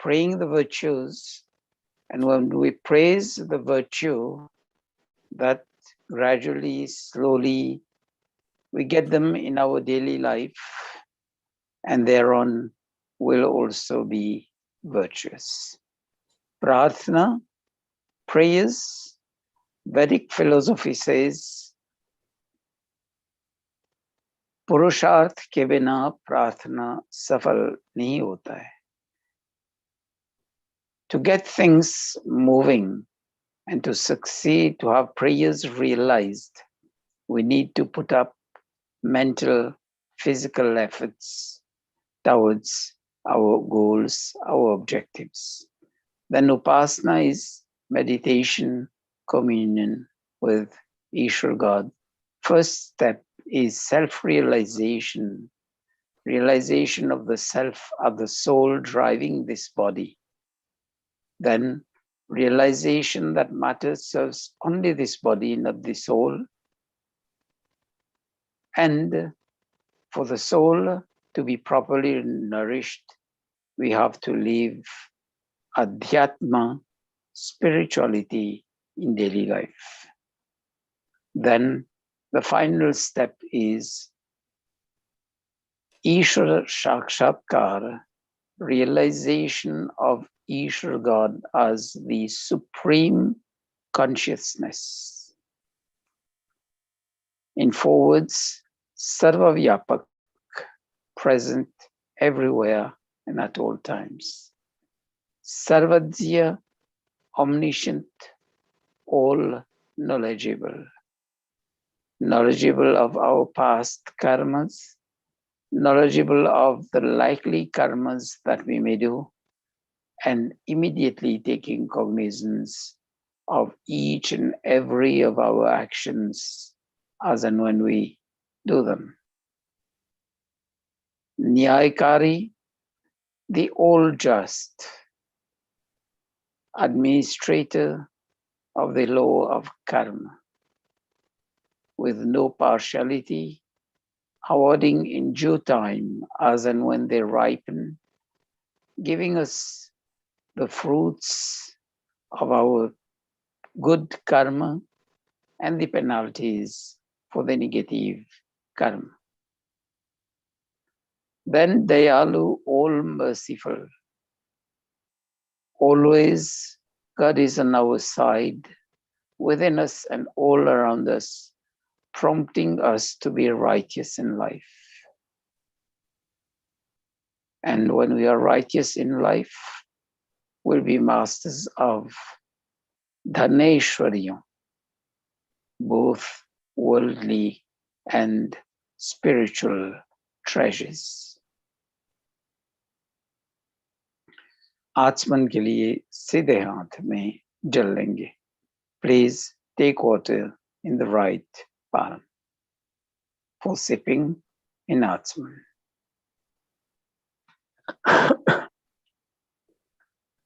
praying the virtues, and when we praise the virtue, that gradually, slowly, we get them in our daily life, and thereon will also be virtuous. Prarthana, prayers, Vedic philosophy says, पुरुषार्थ के बिना प्रार्थना सफल नहीं होता है. To get things moving and to succeed, to have prayers realized, we need to put up mental, physical efforts towards our goals, our objectives. Then upasana is meditation, communion with Ishwar God. First step is self-realization, realization of the self, of the soul driving this body. Then realization that matter serves only this body, not the soul. And for the soul to be properly nourished, we have to live adhyatma, spirituality in daily life. Then the final step is Ishvara Sakshatkara, realization of Ishvara God as the supreme consciousness. In 4 words, Sarvavyapak, present everywhere and at all times. Sarvadhya, omniscient, all knowledgeable. Knowledgeable of our past karmas, knowledgeable of the likely karmas that we may do, and immediately taking cognizance of each and every of our actions as and when we do them. Nyayakari, the all just, administrator of the law of karma, with no partiality, awarding in due time as and when they ripen, giving us the fruits of our good karma and the penalties for the negative karma. Then Dayalu, all merciful. Always God is on our side, within us and all around us, prompting us to be righteous in life. And when we are righteous in life, we'll be masters of Dhaneshwarya, both worldly and spiritual treasures. आचमन के लिए सीधे हाथ में जल लेंगे. Please take water in the right palm for sipping in Atman.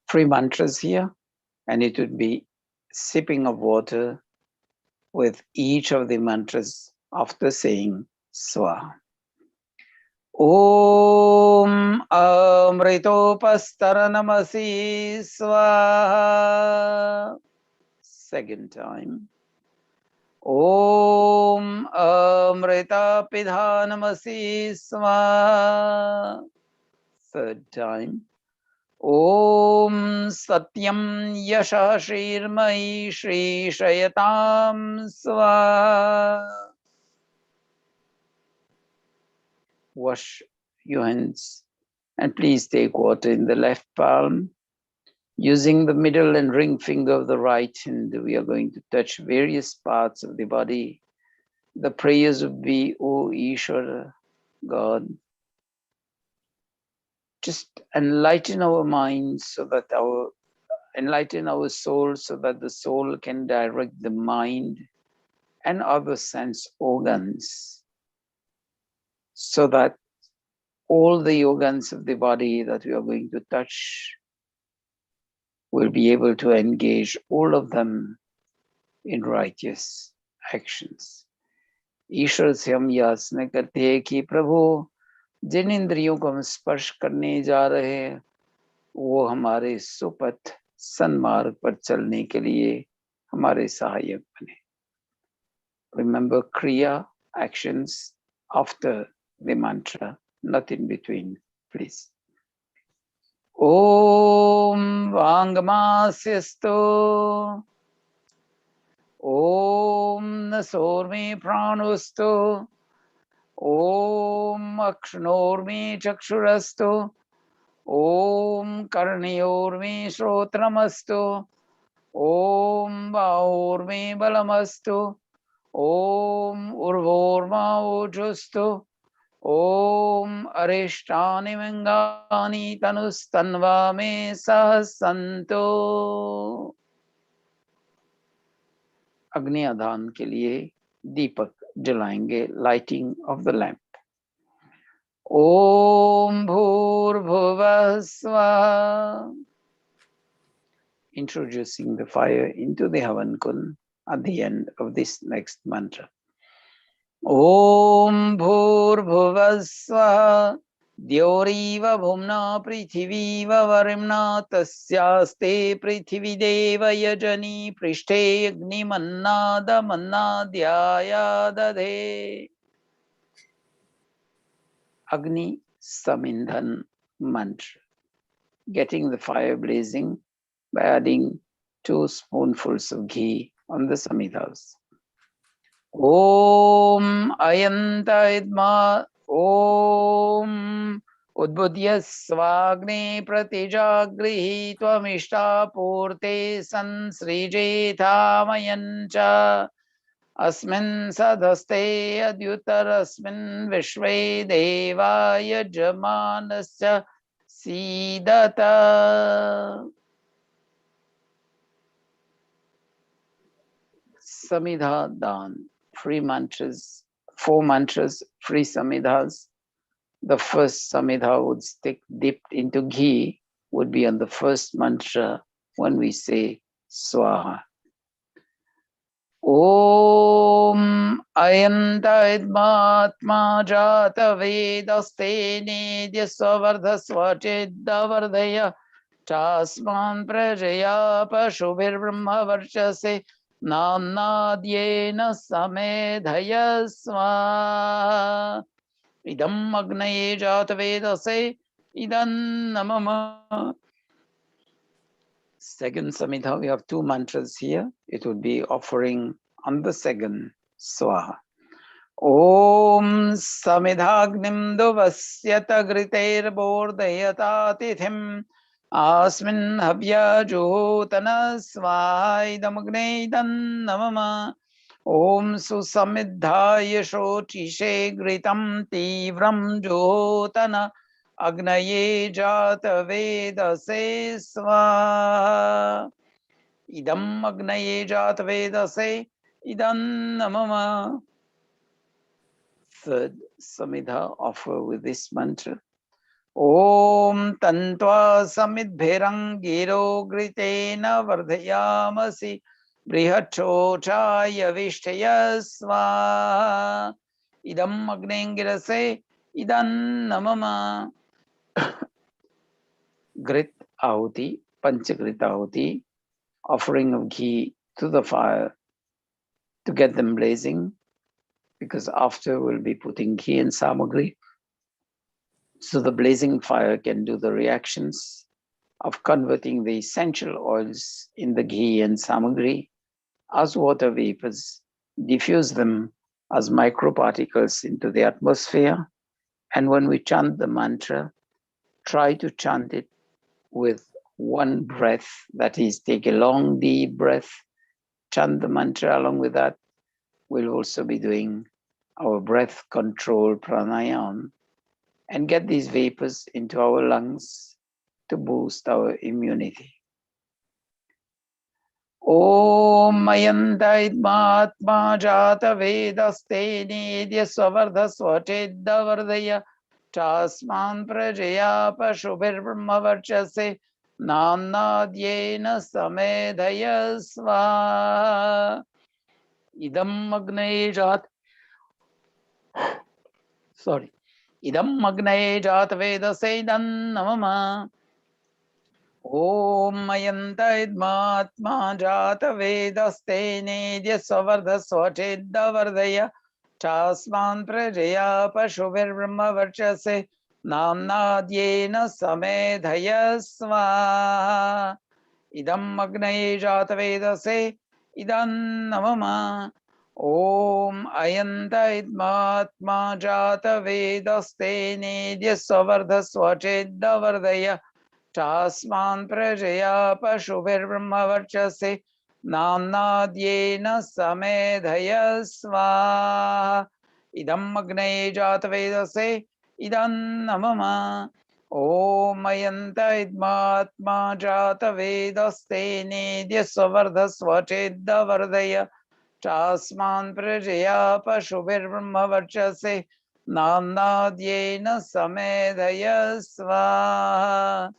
3 mantras here, and it would be sipping of water with each of the mantras after saying Swaha. Om Amritopastaranamasi Swaha. Second time. Om Amritapidhanamasi Swaha. Third time. Om Satyam Yashashirmai Shri Shayatam Swaha. Wash your hands and please take water in the left palm. Using the middle and ring finger of the right hand, we are going to touch various parts of the body. The prayers would be, O Ishvara, God, just enlighten our minds so that enlighten our soul so that the soul can direct the mind and other sense organs, so that all the organs of the body that we are going to touch will be able to engage all of them in righteous actions. ईश्वर से हम याचना करते हैं कि प्रभु जिन इंद्रियों को हम स्पर्श करने जा रहे हैं वो हमारे सुपथ सन्मार्ग पर चलने के लिए हमारे सहायक बने. Remember Kriya, actions after the mantra, not in between, please. Om Vangmasyasto Om Nasormi Pranusto Om Akshanormi Chakshurasto Om Karniyormi Shrotramasto Om Vaurmi Balamasto Om Urvorma Ojusto Om Arishtani Mangani Tanustanva Me Sahasanto. अग्नि आधान के लिए दीपक जलाएंगे, lighting of the lamp. ओम भूर्भुवः स्वः. Introducing the fire into the Havan Kun at the end of this next mantra. Om Bhurbhuvah Swaha Dyoreva Bhumna Prithiveva Varimna Tasyaste Prithivideva Yajani Prishte Agni Mannada Mannadyaya Dadhe. Agni Samindhan mantra. Getting the fire blazing by adding 2 spoonfuls of ghee on the samidhas. Om Ayanta Idma Om Udbudya Svagni Pratijagrihi Tvamishta Purte Sansrijetamayancha Asmin Sadhaste Adyutarasmin Vishve Devaya Jamanasya Sidata. Samidha Dan. Free mantras, 4 mantras, free samidhas. The first samidha would stick dipped into ghee, would be on the first mantra when we say Swaha. Om Ayanta Idmatma Jata Vedaste Nidya Svardha Swachidda Vardhaya Chasman Prajaya Pashubhir Brahma Varchase Namnadyena Samedhaya Swaha. Idam Agnaye Jatavedase Idam Namama. Second Samhita, we have 2 mantras here. It would be offering on the second Swaha. Om Samidhagnim Duvasyata Griter Bordayata Tithim Asmin Habya Juhotana Swaha Idam Agne Idam Namama. Om Susamidhaya Shotishe Gritam Tivram Jotana Agnaye Jata Vedase Swaha. Idam Agnaye Jata Vedase Idam Namama. Third Samidha offer with this mantra. Om Tantva Samidbherang Giro Gritena Vardhayamasi Brihachochaya Vishtaya Swaha. Idam Agnengirase Idam Namama. Grit Ahuti, Panchagrit Ahuti, offering of ghee to the fire to get them blazing, because after we'll be putting ghee and samagri. So the blazing fire can do the reactions of converting the essential oils in the ghee and samagri as water vapors, diffuse them as microparticles into the atmosphere. And when we chant the mantra, try to chant it with 1 breath, that is, take a long deep breath, chant the mantra along with that. We'll also be doing our breath control pranayama and get these vapors into our lungs to boost our immunity. Om Mayanta Idmatma Jata Vedaste Nidya Svardha Swachedda Vardhaya Chasman Prajaya Pashubhir Brahma Varchase Namnadyena Samedhaya Swaha. Idam Agnaye Jat. Idam Agnaye Jat Vedase Idam Namama. Om Mayanta Idmatma Jata Vedaste Nedya Savarda Swachedda Vardaya Chasman Prajaya Pashuvir Brahma Varchase Namnadyena Samedhaya Svaha Idam Agnaye Jata Vedase Idam Namama Om Ayanta Idmatma Jata Vedaste Nedya Savarda Swachedda Vardaya Tasman prajaya pashubirbrahmavarchase namnadyena samedhaya svaha idam agne jatavedase idam namama Om ayanta idmatma jatavedaste nedya svardha swachedda vardaya Tasman prajaya pashubirbrahmavarchase namnadyena samedhaya svaha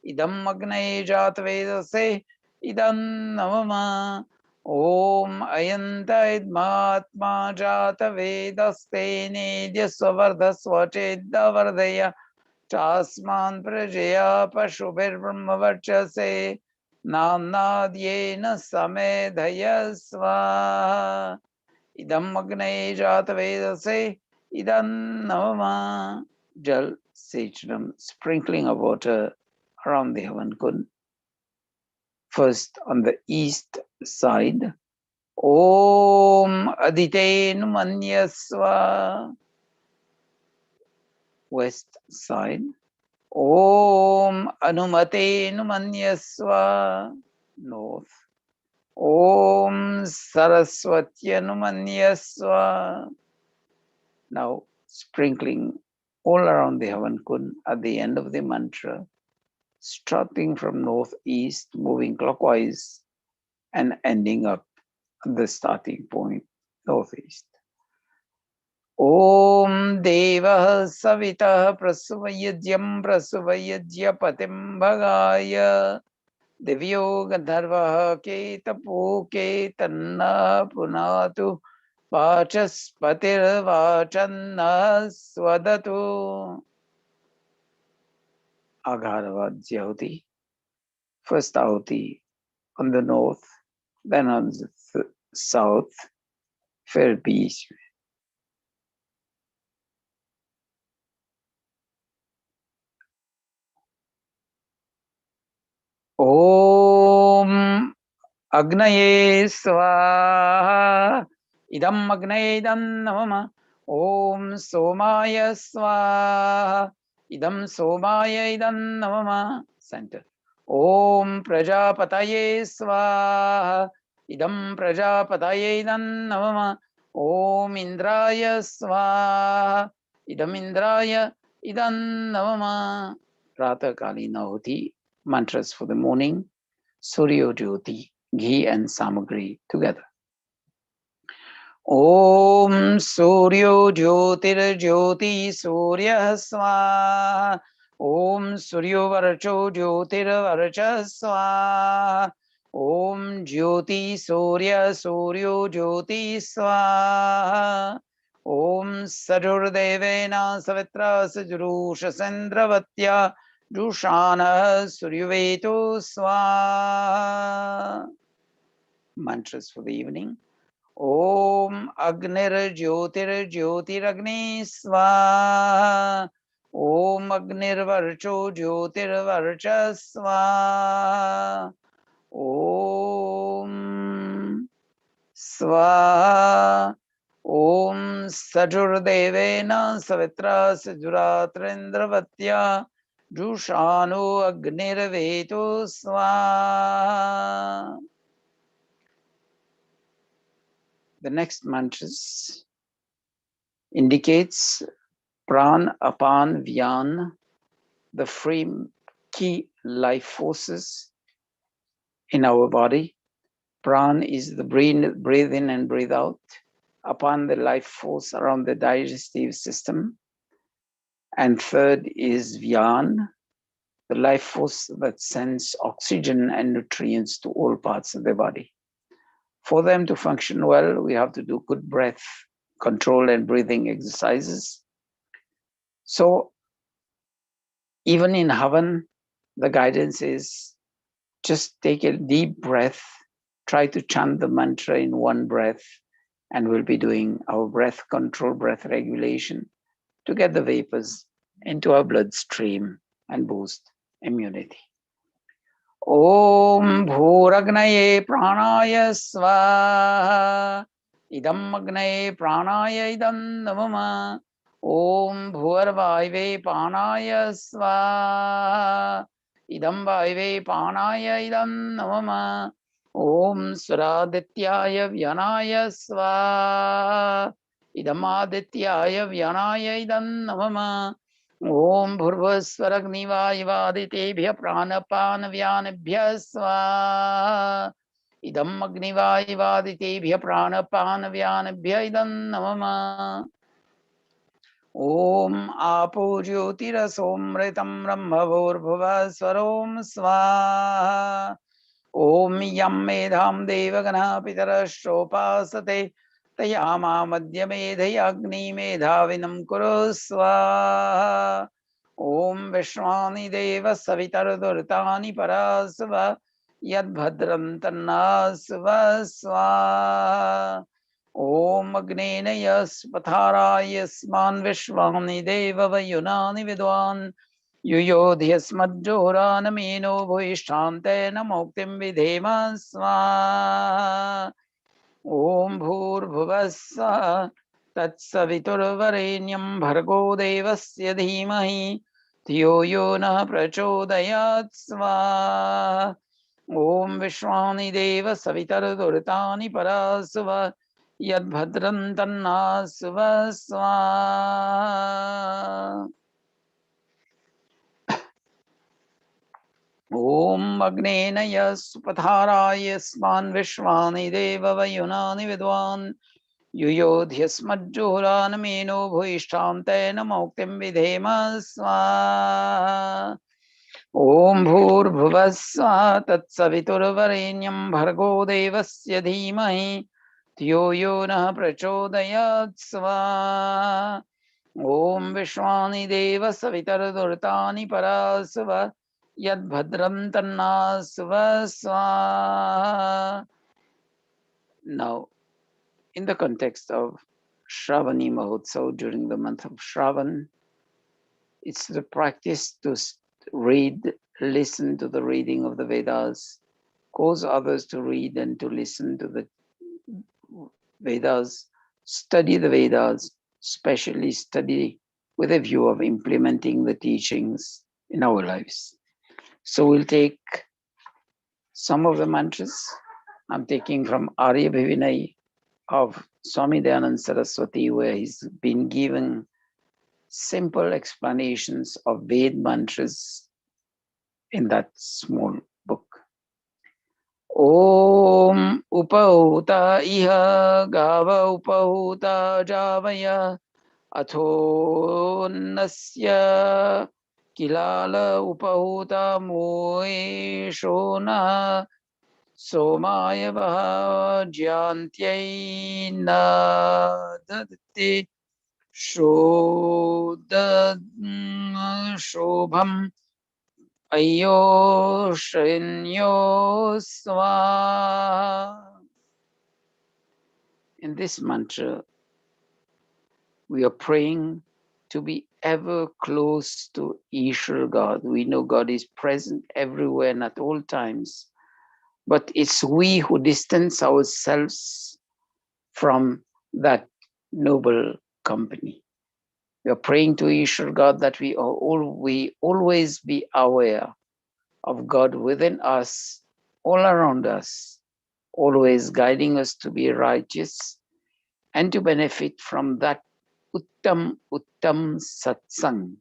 Idam Agnay Jatvedase Idam Navama Om Ayanta Idmatma Jatavedaste Nidya Swavarda Swachedda Vardaya Chasman Prajaya Pashubir Brahmavarchase Namnadyena Samedhaya Svaha Idam Agnay Jatavedase Idam Navama Jal Sechram, sprinkling of water around the heaven kun. First on the east side, Om Aditenu Manyasva. West side, Om Anumatenu Manyasva. North, Om Saraswatyanu Manyasva. Now sprinkling all around the heaven kun at the end of the mantra, starting from northeast, moving clockwise and ending up at the starting point, northeast. Om Deva Savita Prasuvayadyam Prasuvayadyapatim Bhagaya Divyo Gandharva Ketapo Ketanna Punatu Vachaspatir Vachanna Swadatu. Agharavad Jyoti. First Ahuti on the north, then on the south, fair peace. Om Agnaye Swaha Idam Agnaye Idam Namama Om Somaya Swaha Idam Somaya Idam Namama Center. Om Prajapataye Swaha Idam Prajapataye Idam Namama Om Indraya Swaha Idam Indraya Idam Namama. Prata Kali Nahuti mantras for the morning. Suryo Jyoti, ghee and samagri together. Om Suryo Jyotir Jyoti Surya Swaha. Om Suryo Varcho Jyotir Varcha Swaha. Om Jyoti Surya Suryo Jyoti Swaha. Om Sajurdevena Savitra Sajurusha Sendravatya Dushana Suryuveto Swaha. Mantras for the evening. Om Agnir Jyotir Jyotiragni Swaha. Om Agnir Varcho Jyotir Varcha Swaha. Om Swaha. Om Sajurdevena Savitra Sajuratrendраvatya Jushano Agnirveto Swaha. The next mantras indicates Pran, Apan, Vyan, the free key life forces in our body. Pran is the breathe in and breathe out. Apan, the life force around the digestive system. And third is Vyan, the life force that sends oxygen and nutrients to all parts of the body. For them to function well, we have to do good breath control and breathing exercises. So even in Havan, The guidance is just take a deep breath, try to chant the mantra in one breath, and we'll be doing our breath control, breath regulation to get the vapors into our bloodstream and boost immunity. Om Bhuragnaye Pranaya Swaha Idam Agnaye Pranaya Idam Namama Om Bhurvaive Pranaya Swaha Idam Vaive Pranaya Idam Namama Om Suradityaya Vyanaya Swaha Idam Adityaya Vyanaya Idam Namama Om Bhurvasvaragnivaivaditebhya pranapanavyanabhya swaha Idam agnivaivaditebhya pranapanavyanabhya idam namama Om Apo Jyotirasomritam Brahmavurбhuvasvarom swaha Om Yam Medham Devagana Pitarashropasate Tayama Madhyamedhayagni Medhavinam Kuru swaha Om Vishwani Deva Savitar Durtani Parasva Yad Bhadram Tannasva Swaha Om Agnena Yaspathara Yasman Vishwani Deva Vayunani Vidwan Yuyodhyasmadjoranamino Bhuishtante Namoktim Vidhema Swaha Om Bhurbhuvassa Tatsaviturvarenyam Bhargo Devasya Dhimahi Dhiyo Yo Nah Prachodayat Swaha Om Vishwani Deva Savitar Durtani Parasva Yad Bhadram Tannasva Swaha Om Agnena Yasupatara Yasman Vishwani Deva Vayunani Vidwan Yuyodhyasmadjoranamino Bhuishtante Namoktim Vidhema Swaha Om Bhurbhuvassa Tatsaviturvarenyam Bhargo Devasya Dhimahi Dhiyo Yo Nah Prachodayat Swaha Om Vishwani Deva Savitar Durtani Parasva Yad Bhadram Tannasva Swaha. Now, in the context of Shravani Mahotsav during the month of Shravan, it's the practice to read, listen to the reading of the Vedas, cause others to read and to listen to the Vedas, study the Vedas, especially study with a view of implementing the teachings in our lives. So we'll take some of the mantras. I'm taking from Arya Bhivinay of Swami Dayananda Saraswati, where he's been given simple explanations of Ved mantras in that small book. Om Upauta Iha Gava Upauta Javaya Atho Nasya Kilala Upauta Moeshona Somaya Jantyai Nadati Shobham Ayo Shinyo Swaha. In this mantra, we are praying to be ever close to Ishvara God. We know God is present everywhere and at all times, but it's we who distance ourselves from that noble company. We are praying to Ishvara God that we always be aware of God within us, all around us, always guiding us to be righteous and to benefit from that Uttam Satsang,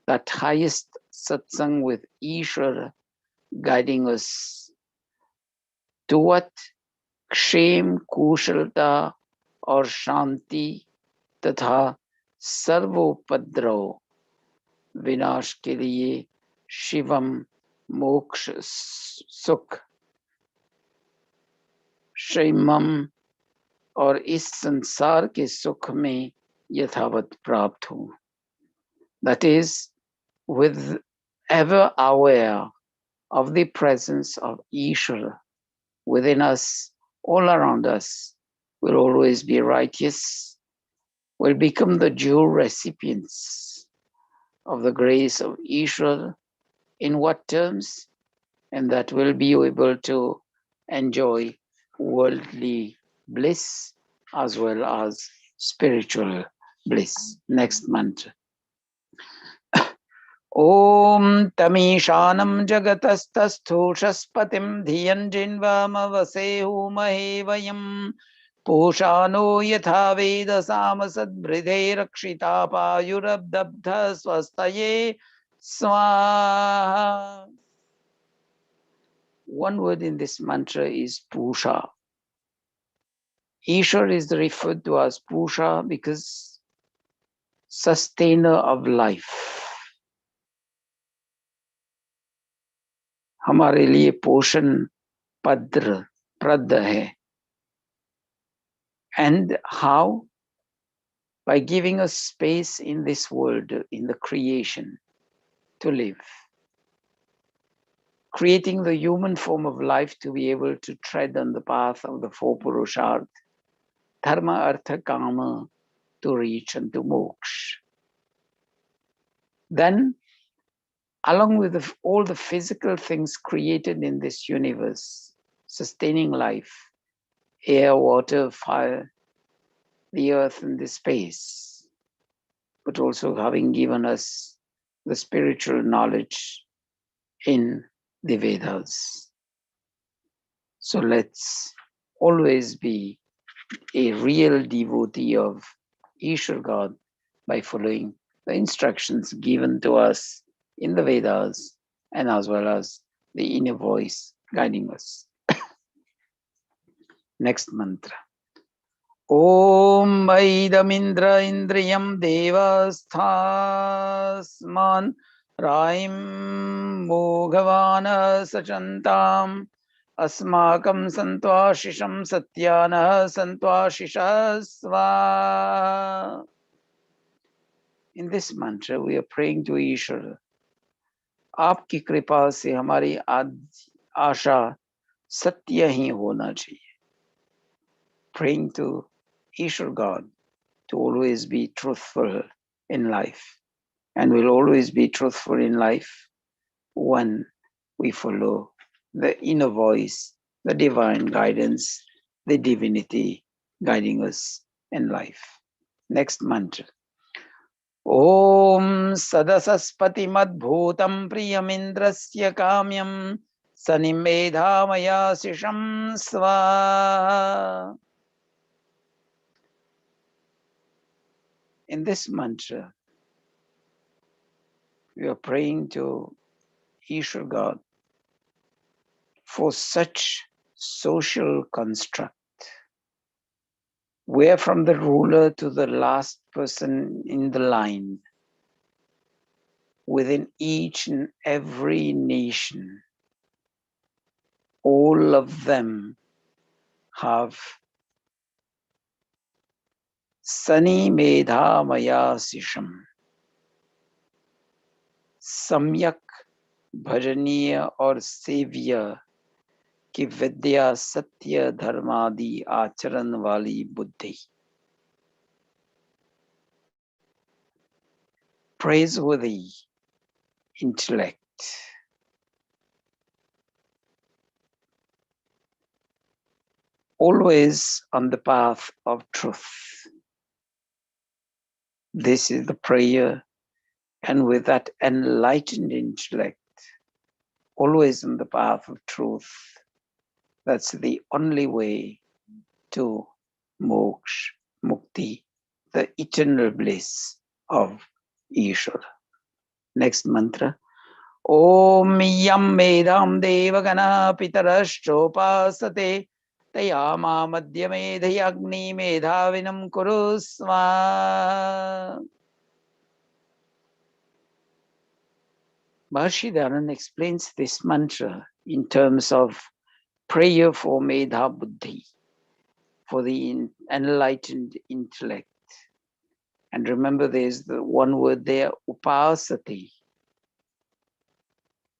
that highest Satsang with Ishvara guiding us to what? Kshem, Kushalta or Shanti तथा सर्वोपद्रव विनाश के लिए शिवम मोक्ष सुख श्रीमम और इस संसार के सुख में यथावत प्राप्त हो. That is, with ever aware of the presence of Ishvara within us, all around us, will always be righteous, will become the due recipients of the grace of Ishvara. In what terms? And that will be able to enjoy worldly bliss as well as spiritual bliss. Next mantra. Om Tamishanam Jagatastasthushaspatim Dhiyanjinvamavase Humahe Vayam Pushano Yatha Veda Samasadbridhe Rakshita Payurabdabdha Swastaye Swaha. One word in this mantra is Pusha. Ishwar is referred to as Pusha because sustainer of life. हमारे लिए पोषण प्रद है. And how? By giving us space in this world, in the creation, to live. Creating the human form of life to be able to tread on the path of the four Purusharth, Dharma, Artha, Kama, to reach unto moksha. Then, along with all the physical things created in this universe, sustaining life, air, water, fire, the earth and the space, but also having given us the spiritual knowledge in the Vedas. So let's always be a real devotee of Ishwar God by following the instructions given to us in the Vedas and as well as the inner voice guiding us. Next mantra. Om Vaidamindra Indriyam Devasthasman Raim Bhogavana Sachantam Asmakam Santwashisham Satyana Santwashishasva. In this mantra, we are praying to Ishvara. आपकी कृपा से हमारी आशा सत्य ही होना चाहिए. Praying to Ishvara God to always be truthful in life. And will always be truthful in life when we follow the inner voice, the divine guidance, the divinity guiding us in life. Next mantra. Om Sadasaspati Madbhutam Priyamindrasya Kamyam Sanimedhamaya Sisham Swa. In this mantra, we are praying to Ishvara God for such social construct, where from the ruler to the last person in the line, within each and every nation, all of them have Sani Medha Maya Sisham, Samyak Bhajaniya or Sevya कि विद्या सत्य धर्मादि आचरण वाली बुद्धि. Praiseworthy intellect, always on the path of truth. This is the prayer, and with that enlightened intellect, always on the path of truth, that's the only way to moksha, mukti, the eternal bliss of Ishvara. Next mantra. Om Yam Medam Devagana Pitarashchopasate Tayama Madhyamedhi Agni Medhavinam Kurusva. Maharishi Dharan explains this mantra in terms of prayer for Medha Buddhi, for the enlightened intellect. And remember, there's the one word there, upasati.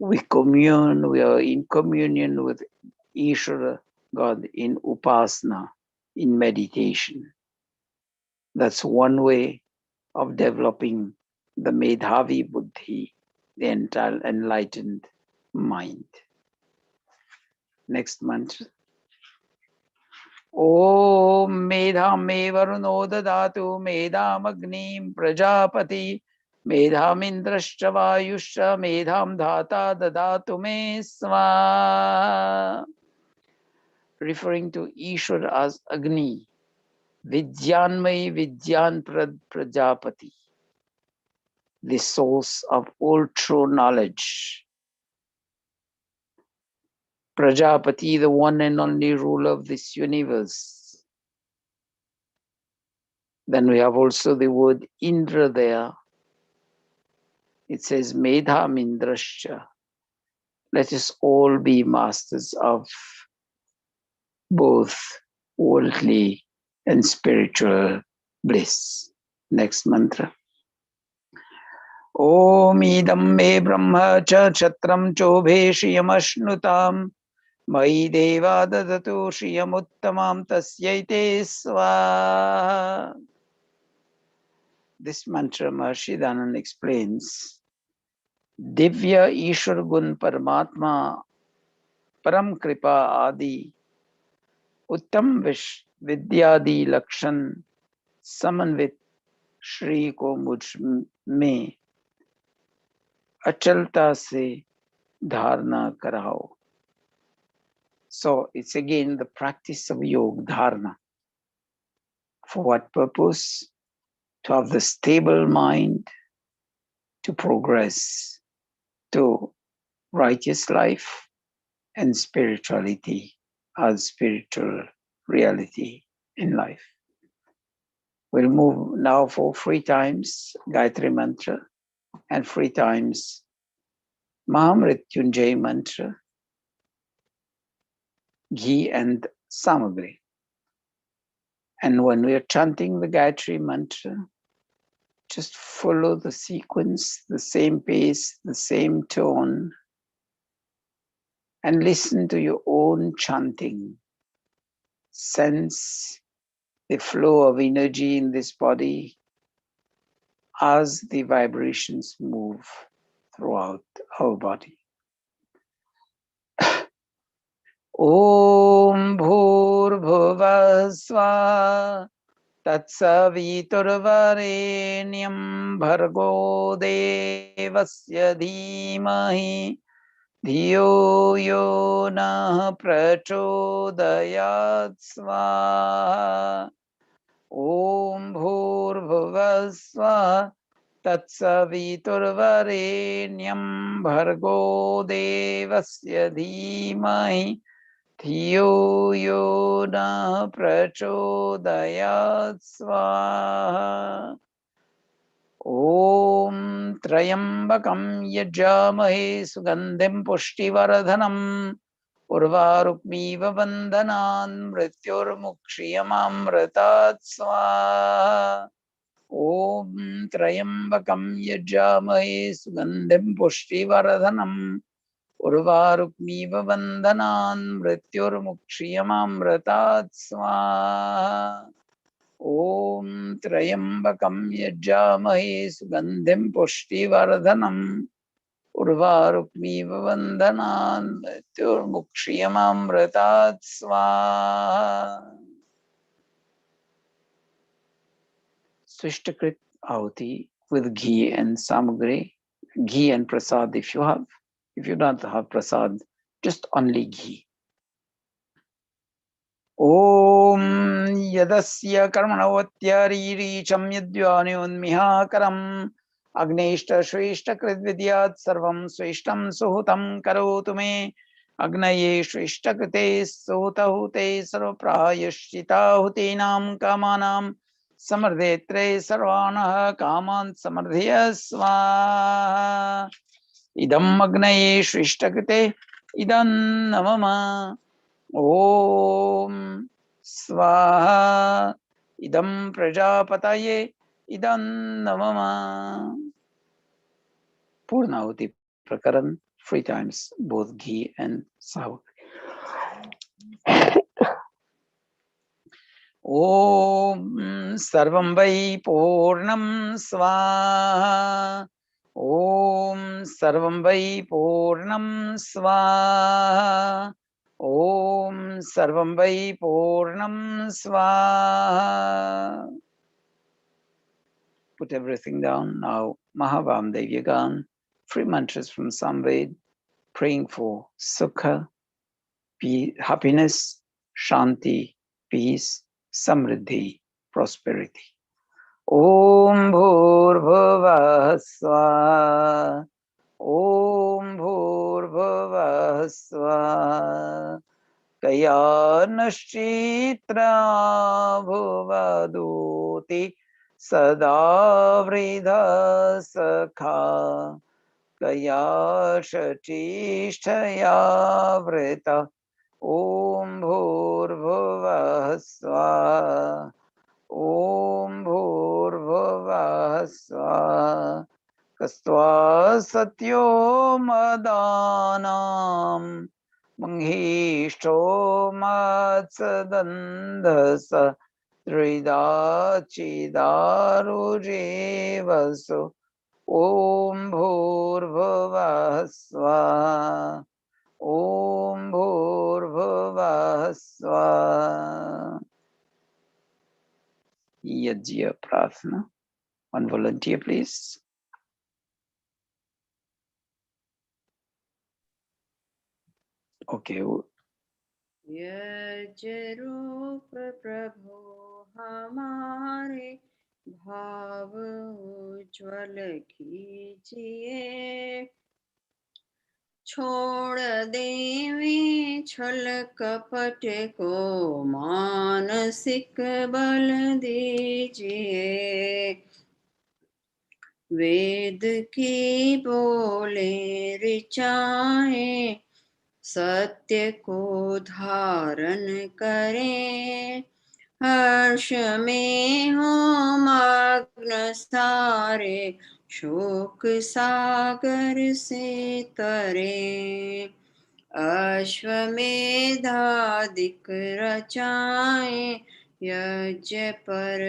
we commune, we are in communion with Ishvara, God, in upasana, in meditation. That's one way of developing the Medhavi Buddhi, the entire enlightened mind. Next mantra. Om Medhame Varuno Dadatu Medham Agnim Prajapati Medham Indrashcha Vayushcha Medham Dhata Dadatu Me Swa. Referring to Ishwar as Agni, Vidyanmai Vidyan Prajapati, the source of all true knowledge. Prajapati, the one and only ruler of this universe. Then we have also the word Indra there. It says Medham Indrascha. Let us all be masters of both worldly and spiritual bliss. Next mantra. Om idam me brahma cha chatram chobhe shiyamashnutam Mai deva dadatu shiyamuttamam tasyaite swaha. This mantra Maharishi Danan explains Divya Ishwar Gun Paramatma Param Kripa Adi Uttam Vidyadi Lakshan Samanvit Shri ko mujh mein achalta se dharna karao. So it's again the practice of yoga dharna. For what purpose? To have the stable mind, to progress to righteous life and spirituality as spiritual reality in life. We'll move now for 3 times Gayatri Mantra and 3 times Mahamrityunjay Mantra, Ghee and Samagri. And when we are chanting the Gayatri Mantra, just follow the sequence, the same pace, the same tone, and listen to your own chanting. Sense the flow of energy in this body as the vibrations move throughout our body. Om Bhur Bhuva Swa Tatsaviturvarenyam Bhargo Devasya Dhimahi Dhiyo Yo Nah Prachodayat Swaha. Om Bhur Bhuva Swa Tatsaviturvarenyam Bhargo Devasya Dhimahi Dhiyo Yo Nah Prachodayat Swaha. Om Trayambakam Yajamahe Sugandhim Pushtivardhanam Urvarukmiva Vandhanan Mrityurmukshiyamamritat Swaha. Om Trayambakam Yajamahe Sugandhim Pushtivardhanam Urvarukmiva Vandhanan Mrityurmukshiyamamritat Swaha. Om Trayambakam Yajamahe Sugandhim Pushtivardhanam Urvarukmiva Vandhanan Mrityurmukshiyamamritat Swaha. Swishtakrit Ahuti with ghee and samagri, ghee and prasad if you have. If you don't have prasad, just only ghee. Om Yadasya Karmanavatyariricham Yadvyanyunmihakaram Agneshta Shveshta Kritvidyat Sarvam Sweshtam Suhutam Karotu Me Agnaye Shveshta Krite Suhutahute Sarvaprayashchita Hutinam Kamanam Samardhetre Sarvanaha Kaman Samardhya Swaha. Idam Agnaye Shveshta Krite Idam Namama. Om Swaha Idam Prajapataye Idam Namama. Purnahuti Prakaran, 3 times, both ghee and sour. Om Sarvam Vai Purnam Swaha. Om Sarvam Vai Purnam Swaha. Om Sarvam Vai Purnam Swaha. Put everything down. Now, Mahavam Devyagan, 3 mantras from Samved, praying for Sukha, happiness, Shanti, peace, Samriddhi, prosperity. Om Bhurbhuvah Swaha. Om Bhurbhuvah Swaha. Kayanashchitra bhuvadoti sada vridha sakha. Kayashatishtaya vrita. Om Bhurbhuvah Swaha. Om Bhurbhuvah Swaha. Kastva satyo madanam Manghishto matsadandhasa Tridachidarujevaso Om Bhurbhuvah Swaha. Om Bhurbhuvah Swaha. Yajya Prarthana. One volunteer, please. Okay. यज्ञ रूप प्रभु हमारे भाव उज्ज्वल कीजिए, छोड़ देवी छल कपट को मानसिक बल दीजिए, वेद की बोले ऋचाएं सत्य को धारण करें, हर्ष में हो मग्न सारे शोक सागर से तरे, अश्वमेधादिक रचाएं यज्ञ पर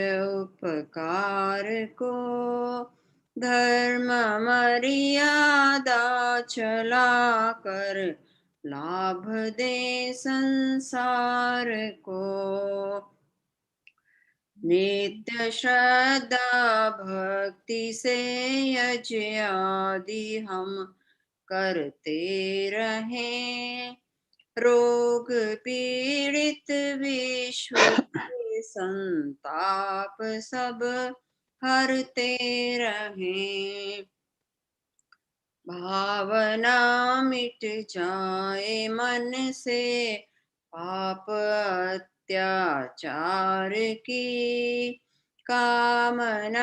उपकार को, धर्म मर्यादा चला कर लाभ दे संसार को, नित्य श्रद्धा भक्ति से यज्ञ आदि हम करते रहें, रोग पीड़ित विश्व के संताप सब हरते रहें, भावना मिट जाए मन से पाप अत्याचार की, कामनाएं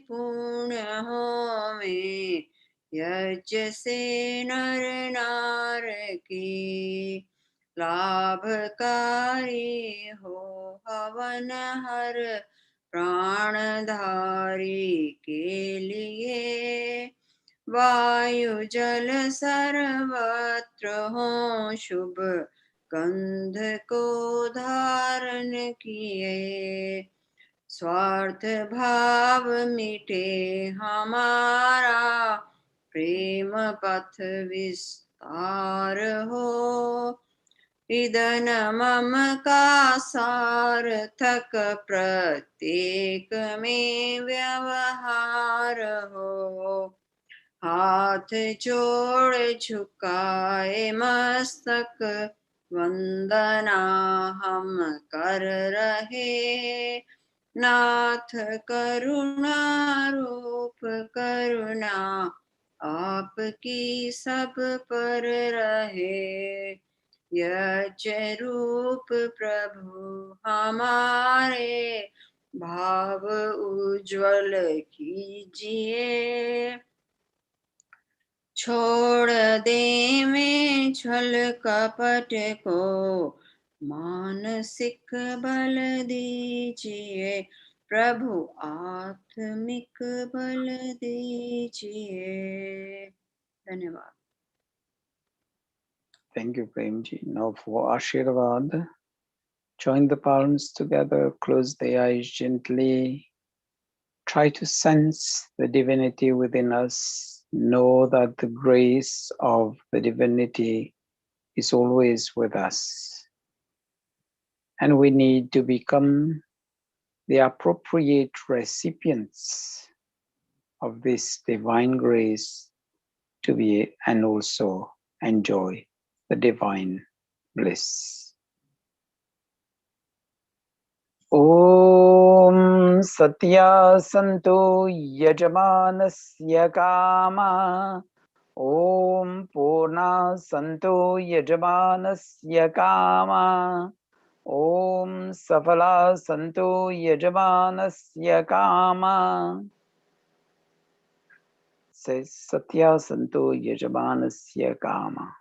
पूर्ण होवें यज्ञ से नर नार की, लाभकारी हो हवन हर प्राणधारी के लिए, वायु जल सर्वत्र हो शुभ गंध को धारण किए, स्वार्थ भाव मिटे हमारा प्रेम पथ विस्तार हो, इदन मम का सार्थक प्रत्येक में व्यवहार हो, हाथ जोड़ झुकाए मस्तक वंदना हम कर रहे, नाथ करुणा रूप करुणा आपकी सब पर रहे, यज्ञ रूप प्रभु हमारे भाव उज्ज्वल कीजिए, छोड़ दे में छल कपट को मानसिक बल दीजिए, प्रभु आत्मिक बल दीजिए। धन्यवाद. Thank you, Premji. Now for Ashirvad. Join the palms together, close the eyes gently. Try to sense the divinity within us. Know that the grace of the divinity is always with us. And we need to become the appropriate recipients of this divine grace to be and also enjoy the divine bliss. Om Satya Santo Yajamanasya Kama. Om Purna Santo Yajamanasya Kama. Om Safala Santo Yajamanasya Kama. Says Satya Santo Yajamanasya Kama.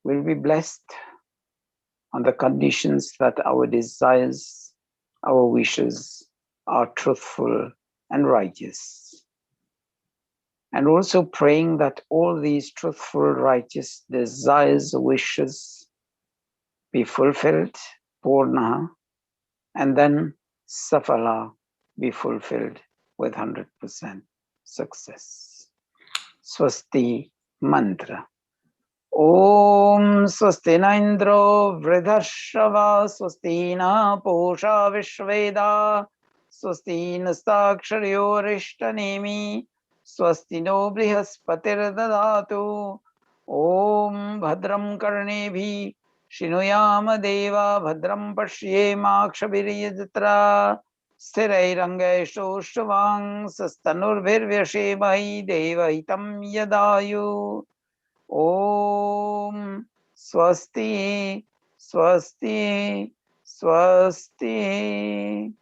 Will be blessed on the conditions that our desires, our wishes are truthful and righteous. And also praying that all these truthful, righteous desires, wishes be fulfilled, Purna, and then Safala be fulfilled with 100% success. Swasti Mantra. Om Swasti na Indro Vridharshava Swasti na Posha Vishveda Swasti nastaksharyo Rishtanemi Swasti no Brihaspatir Dadatu Om Bhadram Karnebhi Shinuyama Deva Bhadram Pashyemakshabiriyajatra Sthirairangaishoshavang Sastanurvirvyashemai Devahitam Yadayu Om Swasti Swasti Swasti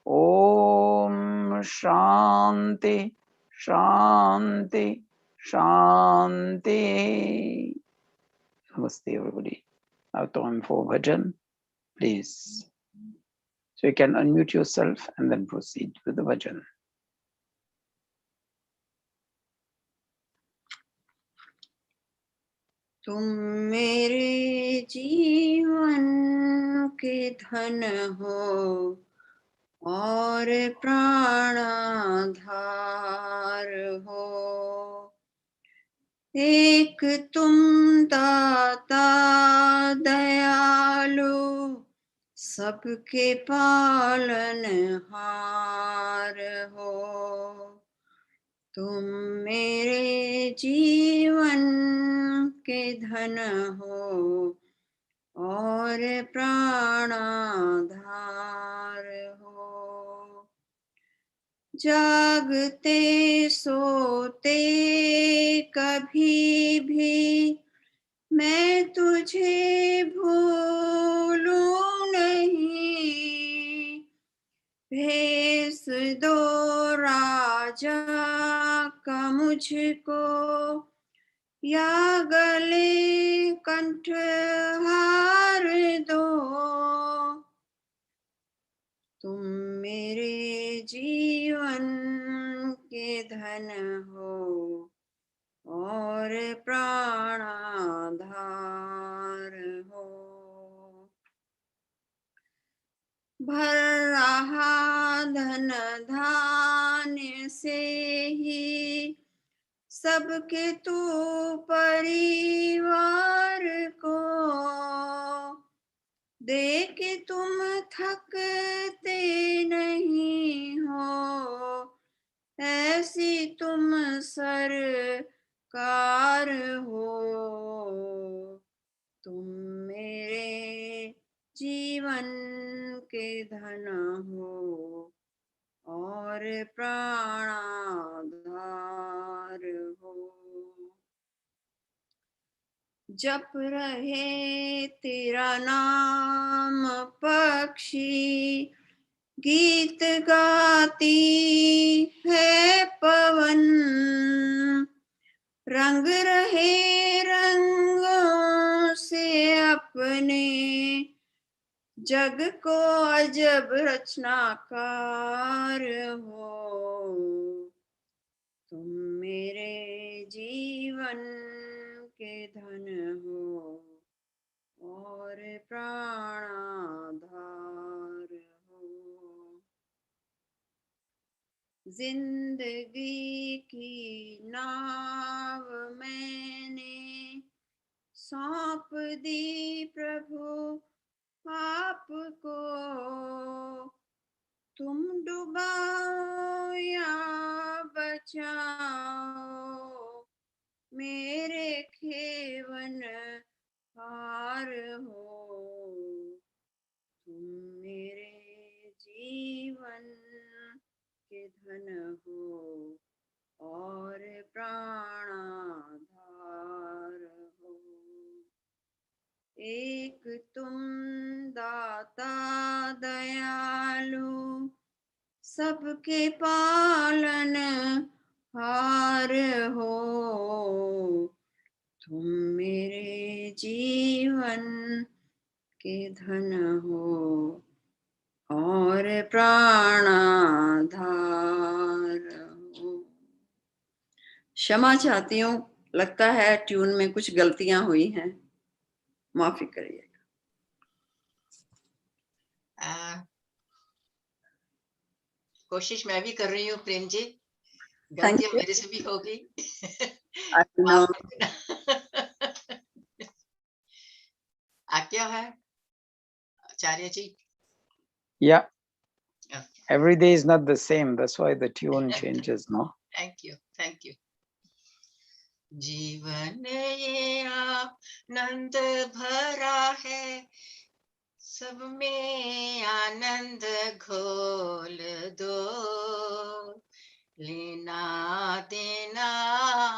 Om Shanti Shanti Shanti. Namaste everybody. Now time for bhajan, please. So you can unmute yourself and then proceed with the bhajan. तुम मेरे जीवन के धन हो और प्राणाधार हो. एक तुम दाता दयालु सबके पालनहार हो. तुम मेरे जीवन के धन हो और प्राणाधार हो. जागते सोते कभी भी मैं तुझे भूलूं नहीं. भेस दो राजा का मुझको या गले कंठहार दो. तुम मेरे जीवन के धन हो और प्राणाधार हो. भर रहा धन धान्य से ही सबके तू परिवार को दे के तुम थकते नहीं हो. ऐसी तुम सरकार हो. तुम मेरे जीवन के धन हो और प्राणाधार हो. जप रहे तेरा नाम पक्षी गीत गाती है पवन. रंग रहे रंगों से अपने जग को अजब रचनाकार हो. तुम मेरे जीवन के धन हो और प्राणाधार हो। जिंदगी की नाव मैंने सौंप दी प्रभु आपको। तुम डुबाओ या बचाओ, मेरे खेवन हार हो। तुम मेरे जीवन के धन हो और प्राणाधार हो। एक तुम दाता दयालु, सबके पालन हार हो। तुम मेरे जीवन के धन हो और प्राणाधार हो। क्षमा चाहती हूँ, लगता है ट्यून में कुछ गलतियां हुई हैं, माफी करिएगा। कोशिश मैं भी कर रही हूँ प्रेम जी, थैंक गलतियां यू। मेरे से भी होगी। I know. माफ करना। क्या है आचार्य जी? Yeah, Okay. every day is not the same. That's why the tune changes, no? Thank you, thank you. जीवन ये आनंद भरा है, सब में आनंद घोल दो। लेना देना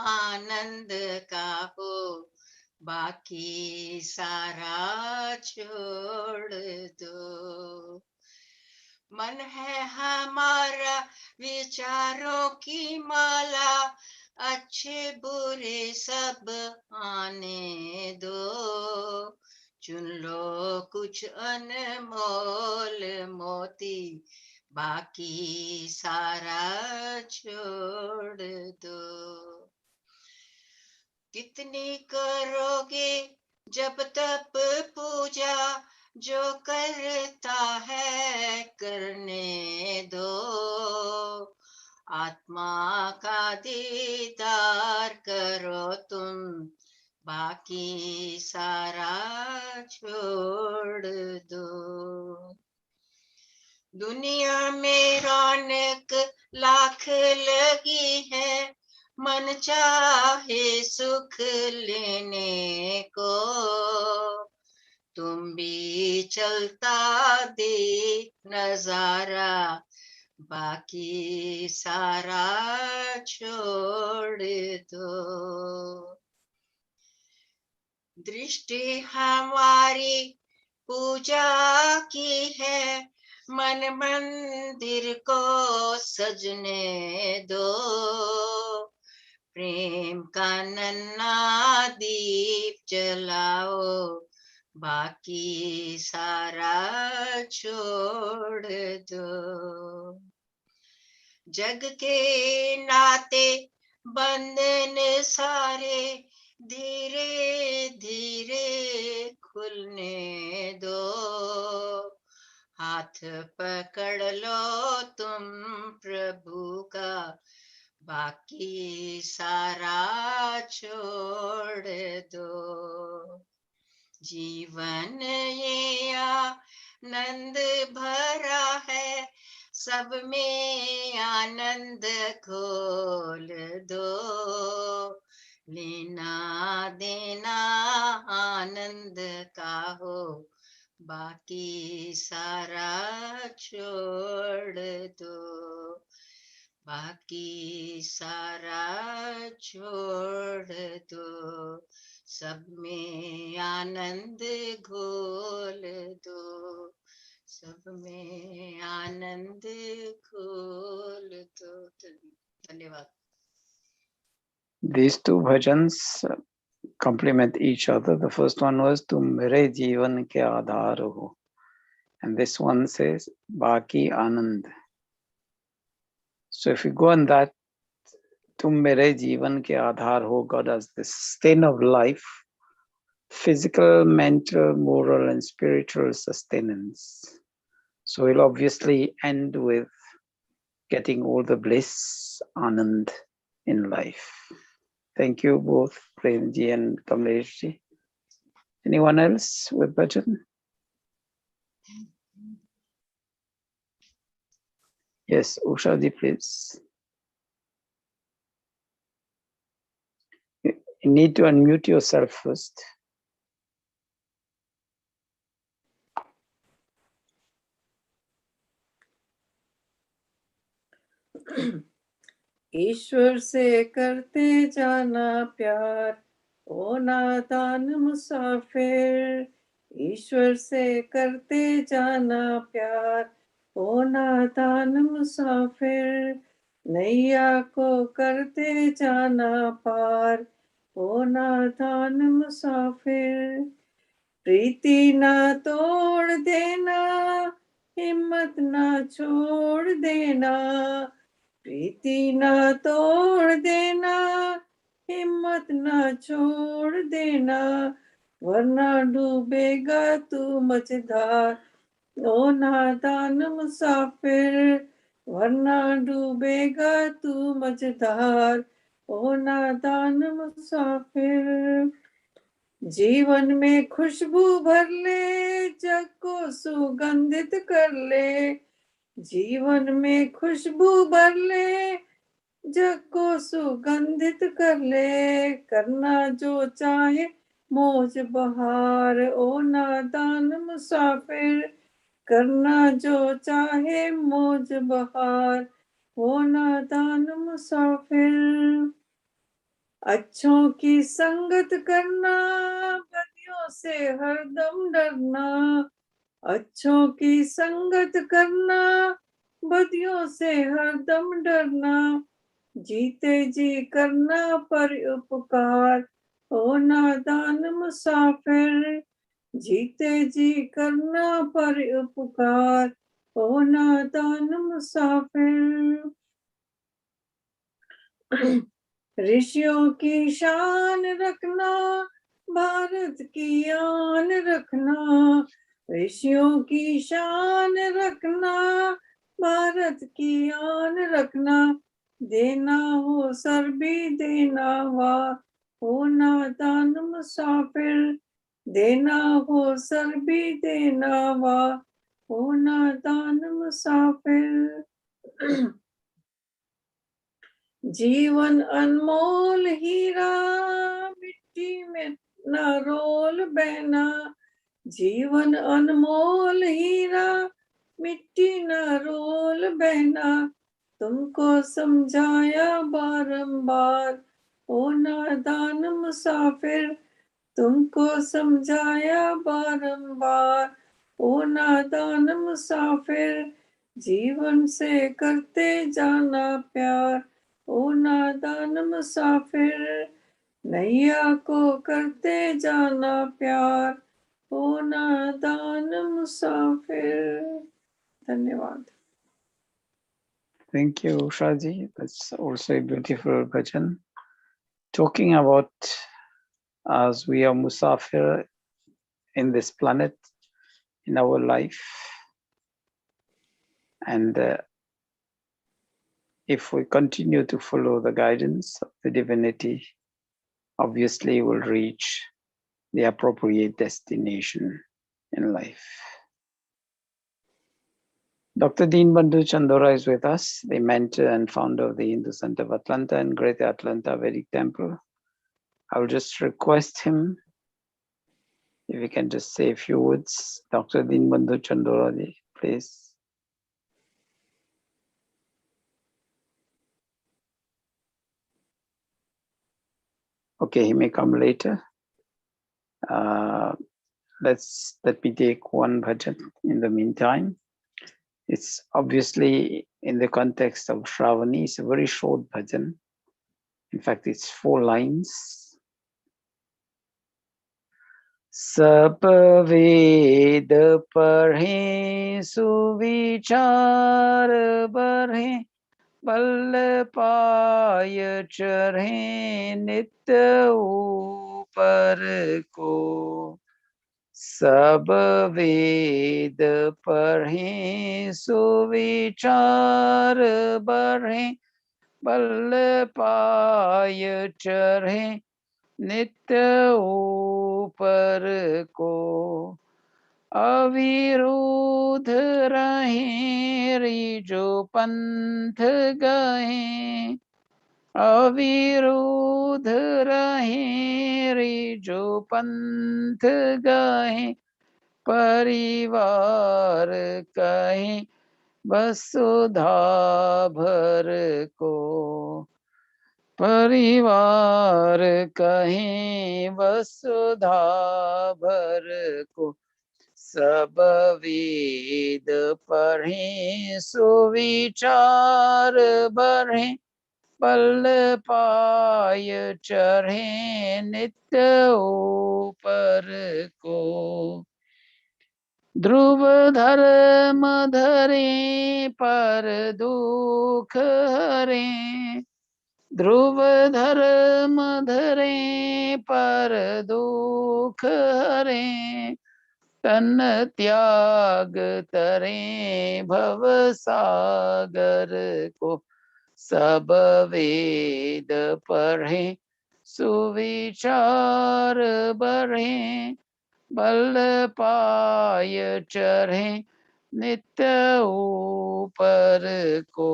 आनंद का हो, बाकी सारा छोड़ दो। मन है हमारा विचारों की माला, अच्छे बुरे सब आने दो। चुन लो कुछ अनमोल मोती, बाकी सारा छोड़ दो। कितनी करोगे जब तप पूजा, जो करता है करने दो। आत्मा का दीदार करो तुम, बाकी सारा छोड़ दो। दुनिया में रौनक लाख लगी है, मन चाहे सुख लेने को। तुम भी चलता देख नजारा, बाकी सारा छोड़ दो। दृष्टि हमारी पूजा की है, मन मंदिर को सजने दो। प्रेम का नन्हा दीप जलाओ, बाकी सारा छोड़ दो। जग के नाते बंधन सारे धीरे धीरे खुलने दो। हाथ पकड़ लो तुम प्रभु का, बाकी सारा छोड़ दो। जीवन ये आनंद भरा है, सब में आनंद खोल दो। लेना देना आनंद का हो, बाकी सारा छोड़ दो। बाकी सारा छोड़ दो, सब में आनंद घोल दो। सब में आनंद घोल दो। धन्यवाद। These two bhajans complement each other. The first one was Tum mere jeevan ke aadhar ho. And this one says Baki Anand. So if you go on that तुम मेरे जीवन के आधार हो, God, as the sustain of life, physical, mental, moral, and spiritual sustenance. So we'll obviously end with getting all the bliss, anand in life. Thank you both, Premji and Kamleshji. Anyone else with bhajan? Yes, Ushaji, please. You need to unmute yourself first. ईश्वर से करते जाना प्यार, ओ नादान मुसाफिर। ईश्वर से करते जाना प्यार, ओ नादान मुसाफिर। नैया को करते जाना पार, ओ नादान मुसाफिर। प्रीति ना तोड़ देना, हिम्मत ना छोड़ देना। प्रीति ना तोड़ देना, हिम्मत ना छोड़ देना। वरना डूबेगा तू मझधार, ओ नादान मुसाफिर। वरना डूबेगा तू मझधार, ओ नादान मुसाफिर। जीवन में खुशबू भर ले, जग को सुगंधित कर ले। जीवन में खुशबू भर ले, जग को सुगंधित कर ले। करना जो चाहे मौज बहार, ओ नादान मुसाफिर। करना जो चाहे मौज बहार, ओ नादान मुसाफिर। अच्छों की संगत करना, बदियों से हरदम डरना। अच्छों की संगत करना, बदियों से हरदम डरना। जीते जी करना पर उपकार, ओ नादान मुसाफिर। जीते जी करना पर उपकार, ओ नादान मुसाफिर। ऋषियों की शान रखना, भारत की आन रखना। ऋषियों की शान रखना, भारत की आन रखना। देना हो सर भी देना हुआ, हो नादान मुसाफिर। देना हो सर भी देना हुआ, हो नादान मुसाफिर। जीवन अनमोल हीरा, मिट्टी में न रोल बहना। जीवन अनमोल हीरा, मिट्टी न रोल बहना। तुमको समझाया बारंबार, ओ नादान मुसाफिर। तुमको समझाया बारंबार, ओ नादान मुसाफिर। जीवन से करते जाना प्यार, ओ नादान मुसाफिर। नैया को करते जाना प्यार, ओ नादान मुसाफिर। धन्यवाद। Thank you, Ushaji. That's also a beautiful bhajan. Talking about as we are musafir in this planet, in our life, and if we continue to follow the guidance of the divinity, obviously we'll reach the appropriate destination in life. Dr. Dean Bandhu Chandora is with us, the mentor and founder of the Hindu Center of Atlanta and Greater Atlanta Vedic Temple. I will just request him if he can just say a few words. Dr. Dean Bandhu Chandora, please. Okay, he may come later. Let me take one bhajan in the meantime. It's obviously in the context of Shravani. It's a very short bhajan. In fact, it's 4 lines. Sap ved parhe suvichar barhe बल पाय चढ़े नित्य ऊपर को, सब वेद पढ़े सुविचार बढ़े, बल पाय चढ़े नित्य ऊपर को, अविरोध रहे रिजो पंथ गए, अविरोध रहे रिजो पंथ गए, परिवार कहे वसुधा भर को, परिवार कहे वसुधा भर को, सब वेद पढ़े सुविचार बढ़े, बल पाय चढ़े नित्य ऊपर को, ध्रुव धर्म धरे पर दुख हरे, ध्रुव धर्म धरे पर दुख हरे, तन त्याग तरे भव सागर को, सब वेद पढ़े सुविचार बढ़े, बल पाय चढ़े नित्य ऊपर को,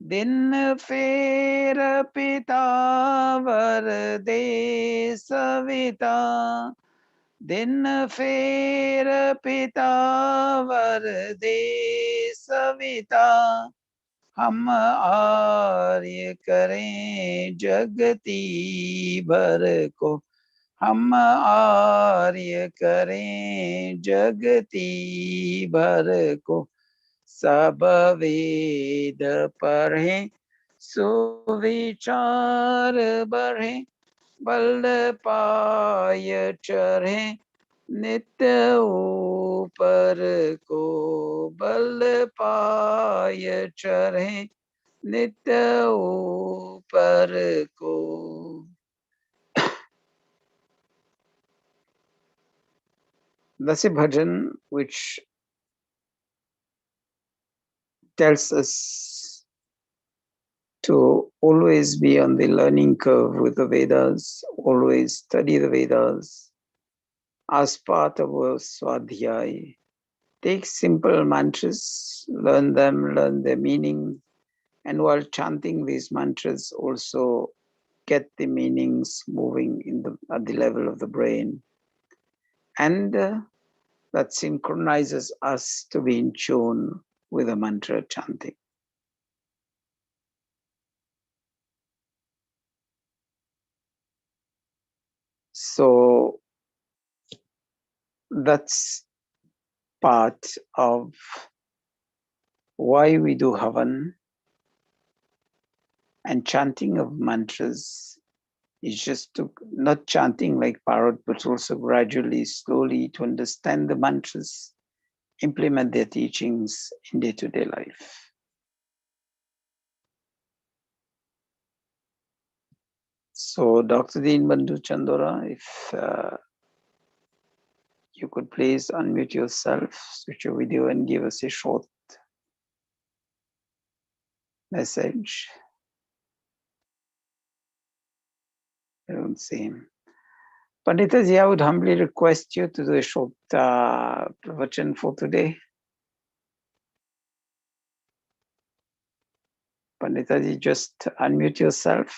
दिन फेर पितावर दे सविता, दिन फेर पितावर दे सविता, हम आर्य करें जगती भर को, हम आर्य करें जगती भर को, सब वेद पढ़े सुविचार बढ़े, बल पाय चढ़े नित्य ऊपर को, बल पाय चढ़े नित्य ऊपर को। That's a bhajan which tells us to always be on the learning curve with the Vedas, always study the Vedas as part of our swadhyay. Take simple mantras, learn them, learn their meaning, and while chanting these mantras, also get the meanings moving at the level of the brain. And that synchronizes us to be in tune with the mantra chanting. So that's part of why we do Havan, and chanting of mantras is just to not chanting like parrot, but also gradually, slowly to understand the mantras, implement their teachings in day-to-day life. So Dr. Deenbandhu Chandora, if you could please unmute yourself, switch your video and give us a short message. I don't see him. Panditaji, I would humbly request you to do a short pravachan for today. Panditaji, just unmute yourself.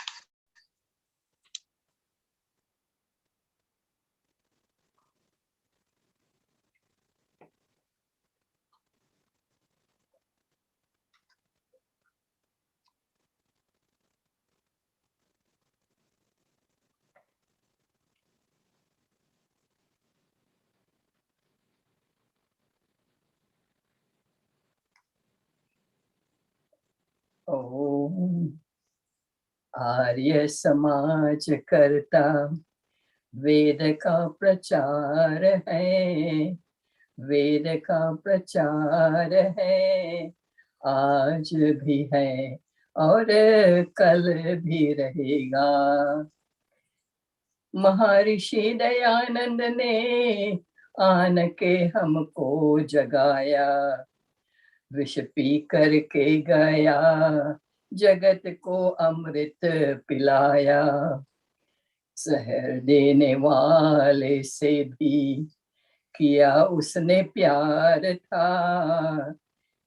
ओम आर्य समाज करता वेद का प्रचार है, वेद का प्रचार है, आज भी है और कल भी रहेगा। महर्षि दयानंद ने आन के हमको जगाया, विष पी करके गया, जगत को अमृत पिलाया। जहर देने वाले से भी किया उसने प्यार था,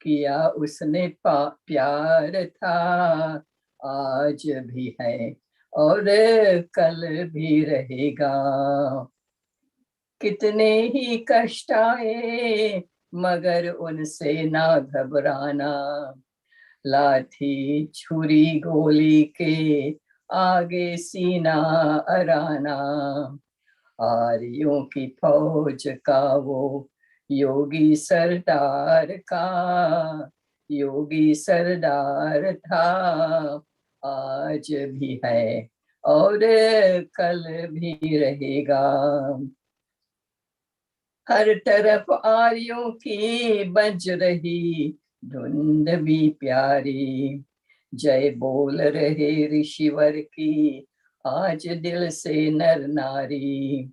किया उसने प्यार था। आज भी है और कल भी रहेगा। कितने ही कष्ट आए मगर उनसे ना घबराना, लाठी छुरी गोली के आगे सीना अराना। आर्यों की फौज का वो योगी सरदार का, योगी सरदार था। आज भी है और कल भी रहेगा। हर तरफ आर्यों की बज रही धुंध भी प्यारी, जय बोल रहे ऋषिवर की आज दिल से नर नारी।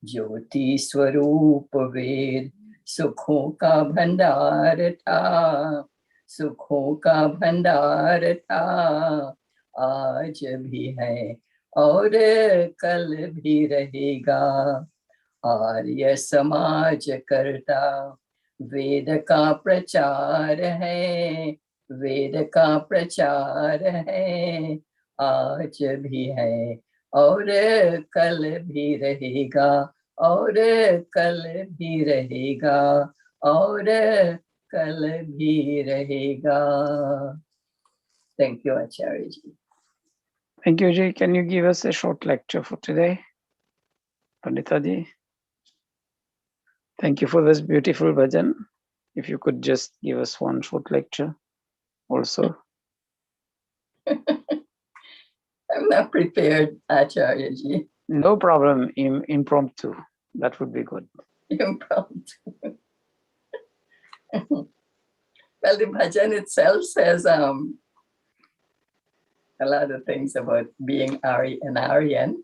ज्योति स्वरूप वेद सुखों का भंडार था, सुखों का भंडार था। आज भी है और कल भी रहेगा। आर्य समाज करता वेद का प्रचार है, वेद का प्रचार है। आज भी है और कल भी रहेगा, और कल भी रहेगा, और कल भी रहेगा। Thank you, Acharya ji. Thank you, Ji. Can you give us a short lecture for today, Pandita Ji? Thank you for this beautiful bhajan. If you could just give us one short lecture also. I'm not prepared, Acharya ji. No problem, impromptu. That would be good. Impromptu. Well, the bhajan itself says a lot of things about being an Aryan.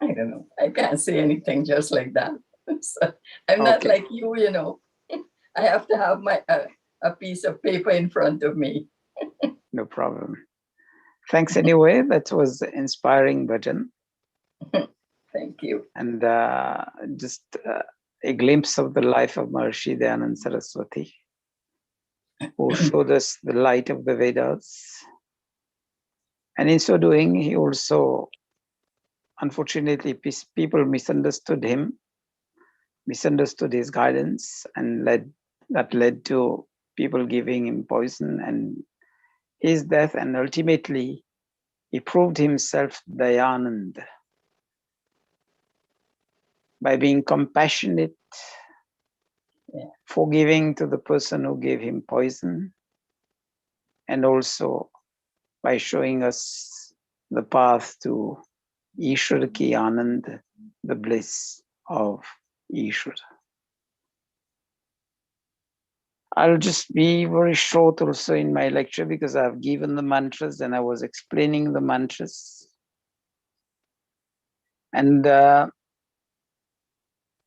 I don't know. I can't say anything just like that. So I'm not like you, you know. I have to have my a piece of paper in front of me. No problem. Thanks anyway. That was inspiring bhajan. Thank you. And just a glimpse of the life of Maharishi Dayananda Saraswati, who showed us the light of the Vedas. And in so doing, he also, unfortunately, people misunderstood him, misunderstood his guidance, and that led to people giving him poison and his death. And ultimately, he proved himself Dayanand by being compassionate, forgiving to the person who gave him poison, and also by showing us the path to Ishwar ki Anand, the bliss of Ishwar. I'll just be very short also in my lecture because I've given the mantras and I was explaining the mantras. And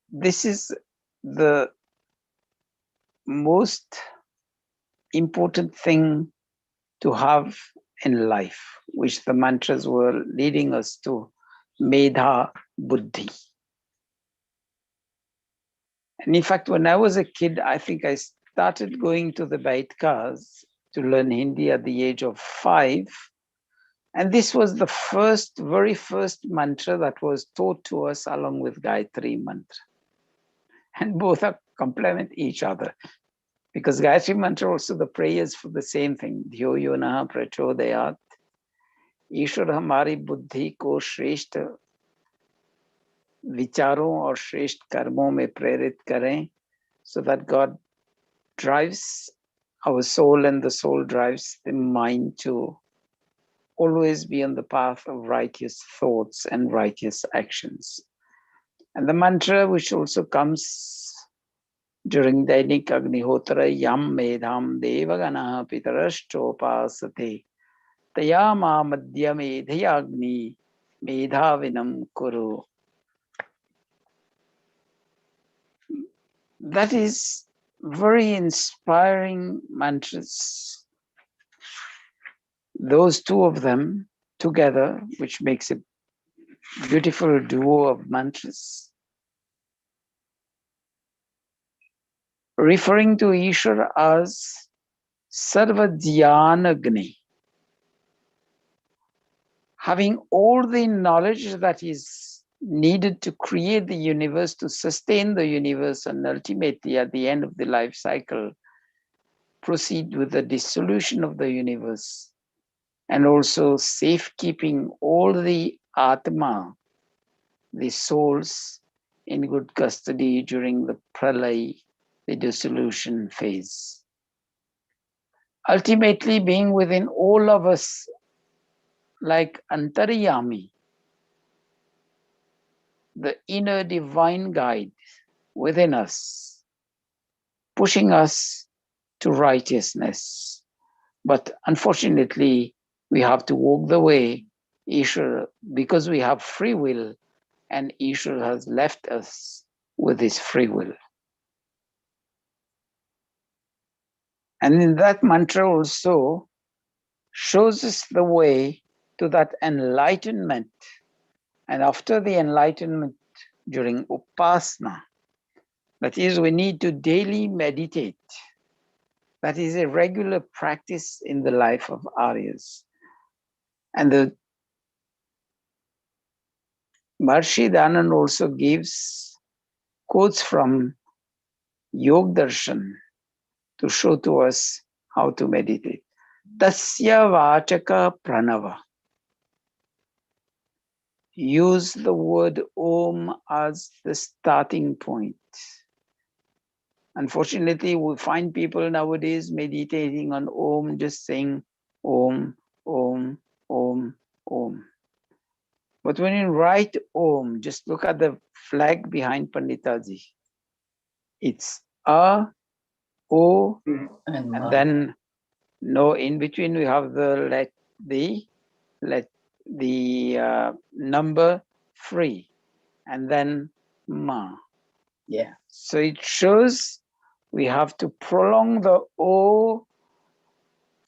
this is the most important thing to have in life, which the mantras were leading us to, Medha Buddhi. And in fact, when I was a kid, I think I started going to the Baitkas to learn Hindi at the age of 5. And this was the very first mantra that was taught to us along with Gayatri mantra. And both are complement each other. Because Gayatri mantra also the prayers for the same thing. Dhyo yonaha prachodayat. ईश्वर हमारी बुद्धि को श्रेष्ठ विचारों और श्रेष्ठ कर्मों में प्रेरित करें, so that God drives our soul and the soul drives the mind to always be on the path of righteous thoughts and righteous actions. And the mantra which also comes during Dainik Agnihotra Yam Medham Devagana Pitarashchopasate Tayama Madhya Medhayagni Medhavinam Kuru. That is very inspiring mantras. Those two of them together, which makes a beautiful duo of mantras, referring to Ishvara as Sarvadhyanagni, having all the knowledge that is needed to create the universe, to sustain the universe, and ultimately at the end of the life cycle, proceed with the dissolution of the universe, and also safekeeping all the Atma, the souls, in good custody during the pralay, the dissolution phase. Ultimately being within all of us like Antaryami, the inner divine guide within us, pushing us to righteousness. But unfortunately, we have to walk the way, Ishvara, because we have free will, and Ishvara has left us with his free will. And in that mantra also shows us the way to that enlightenment. And after the enlightenment, during upasana, that is, we need to daily meditate. That is a regular practice in the life of Aryas. And the Maharishi Danan also gives quotes from Yog Darshan to show to us how to meditate. Tasya vachaka pranava. Use the word Om as the starting point. Unfortunately, we find people nowadays meditating on Om, just saying Om, Om, Om, Om. But when you write Om, just look at the flag behind Panditaji. It's A, O, and then no, in between we have the number 3, and then Ma. Yeah. So it shows we have to prolong the O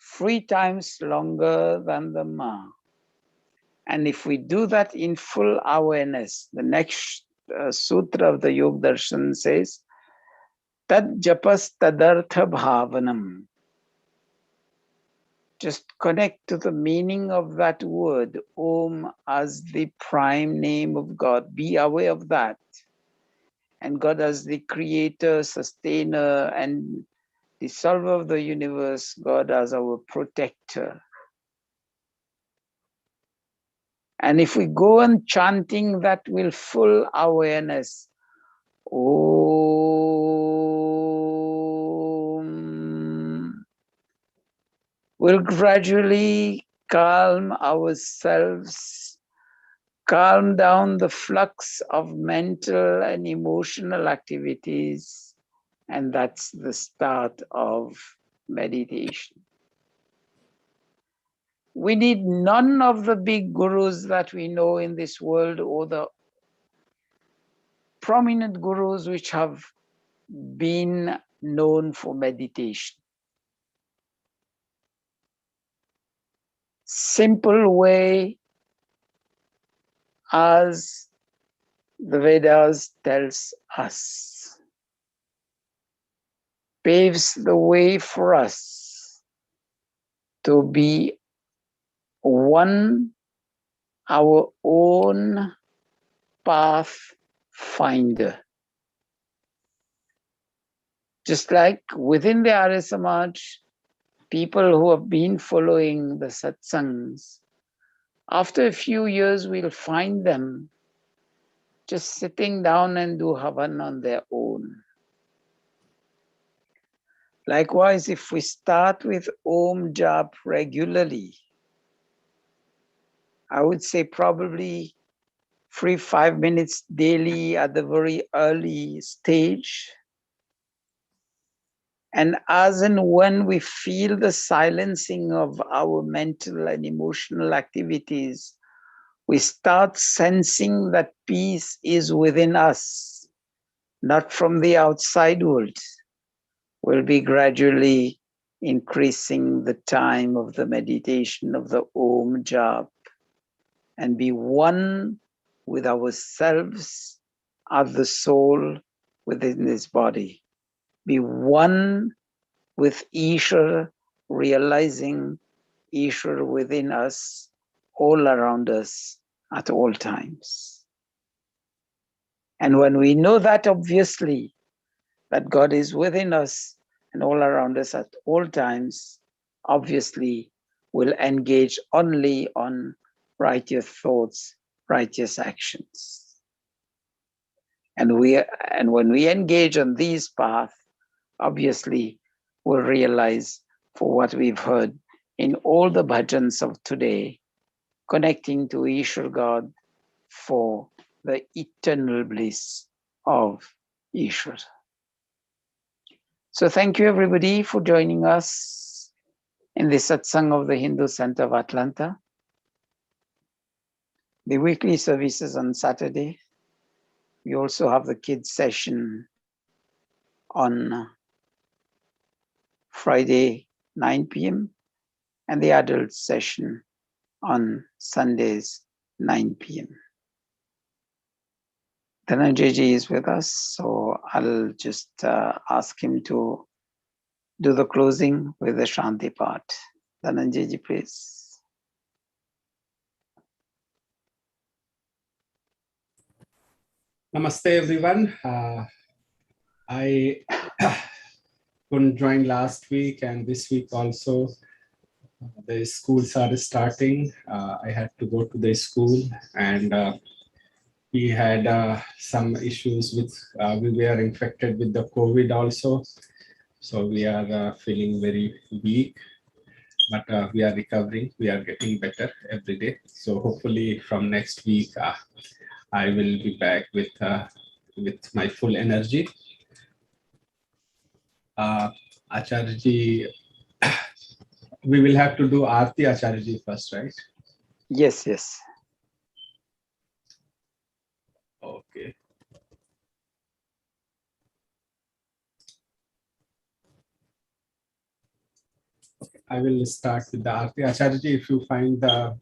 3 times longer than the Ma. And if we do that in full awareness, the next sutra of the Yog Darshan says, Tad japas tadartha bhavanam. Just connect to the meaning of that word, Om, as the prime name of God. Be aware of that. And God as the creator, sustainer, and dissolver of the universe, God as our protector. And if we go on chanting that with full awareness, Om, we'll gradually calm ourselves, calm down the flux of mental and emotional activities, and that's the start of meditation. We need none of the big gurus that we know in this world, or the prominent gurus which have been known for meditation. Simple way, as the Vedas tells us, paves the way for us to be one, our own path finder. Just like within the Arya Samaj, people who have been following the satsangs, after a few years, we'll find them just sitting down and do havan on their own. Likewise, if we start with Om Jap regularly, I would say probably 3-5 minutes daily at the very early stage, And as and when we feel the silencing of our mental and emotional activities, we start sensing that peace is within us, not from the outside world. We'll be gradually increasing the time of the meditation of the Om Jap and be one with ourselves as the soul within this body. Be one with Ishvara, realizing Ishvara within us, all around us at all times. And when we know that, obviously, that God is within us and all around us at all times, obviously we'll engage only on righteous thoughts, righteous actions. And when we engage on these paths, obviously we'll realize, for what we've heard in all the bhajans of today, connecting to Ishvara God for the eternal bliss of Ishvara. So thank you everybody for joining us in the satsang of the Hindu Center of Atlanta. The weekly services on Saturday. We also have the kids session on Friday, 9 p.m. and the adult session on Sundays, 9 p.m. Dhananjay is with us, so I'll just ask him to do the closing with the Shanti part. Dhananjay, please. Namaste everyone. I couldn't join last week and this week also. The schools are starting. I had to go to the school and we had some issues with, we were infected with the COVID also. So we are feeling very weak, but we are recovering. We are getting better every day. So hopefully from next week, I will be back with my full energy. Acharyaji, we will have to do Aarti Acharyaji first, right? Yes, yes. Okay. I will start with the Aarti. Acharyaji, if you find the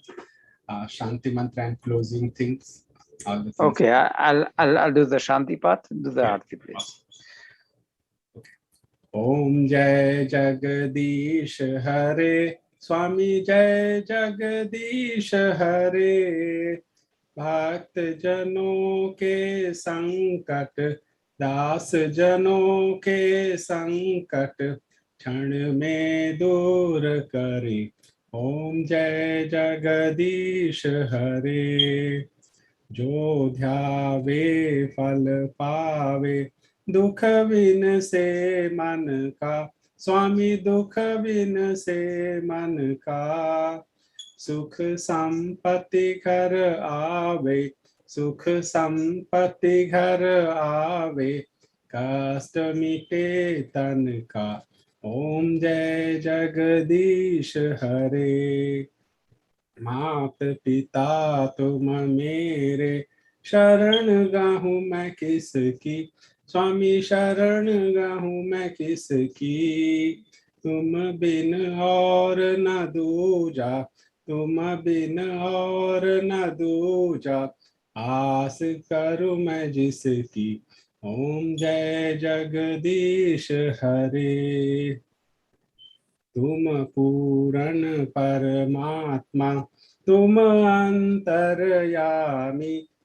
Shanti mantra and closing things. All the things. Okay, I'll do the Shanti part. Do the Aarti, please. Okay. Om Jai Jagadish Hare, Swami Jai Jagadish Hare, Bhakt Jano ke Sankat, Das Jano ke Sankat, क्षण में दूर करे. ओम जय जगदीश हरे. जो ध्यावे फल पावे, दुख बिन से मन का. स्वामी दुख बिन से मन का. सुख संपत्ति घर आवे, सुख संपत्ति घर आवे. कष्ट मिटे तन का. ओम जय जगदीश हरे. मात पिता तुम मेरे, शरण गाहूँ मैं किसकी. स्वामी शरण गाहूँ मैं किसकी. तुम बिन और न दूजा, तुम बिन और न दूजा. आस करूँ मैं जिसकी. ओम जय जगदीश हरे. तुम पूर्ण परमात्मा, तुम अंतर्यामी.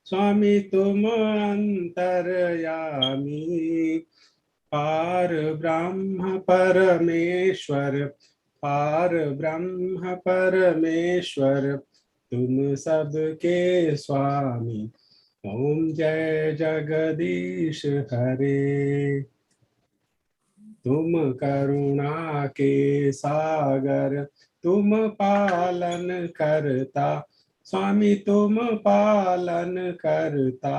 स्वामी तुम अंतर्यामी. पार ब्रह्म परमेश्वर, पार ब्रह्म परमेश्वर. तुम सबके स्वामी. ओम जय जगदीश हरे. तुम करुणा के सागर, तुम पालन करता. स्वामी तुम पालन करता.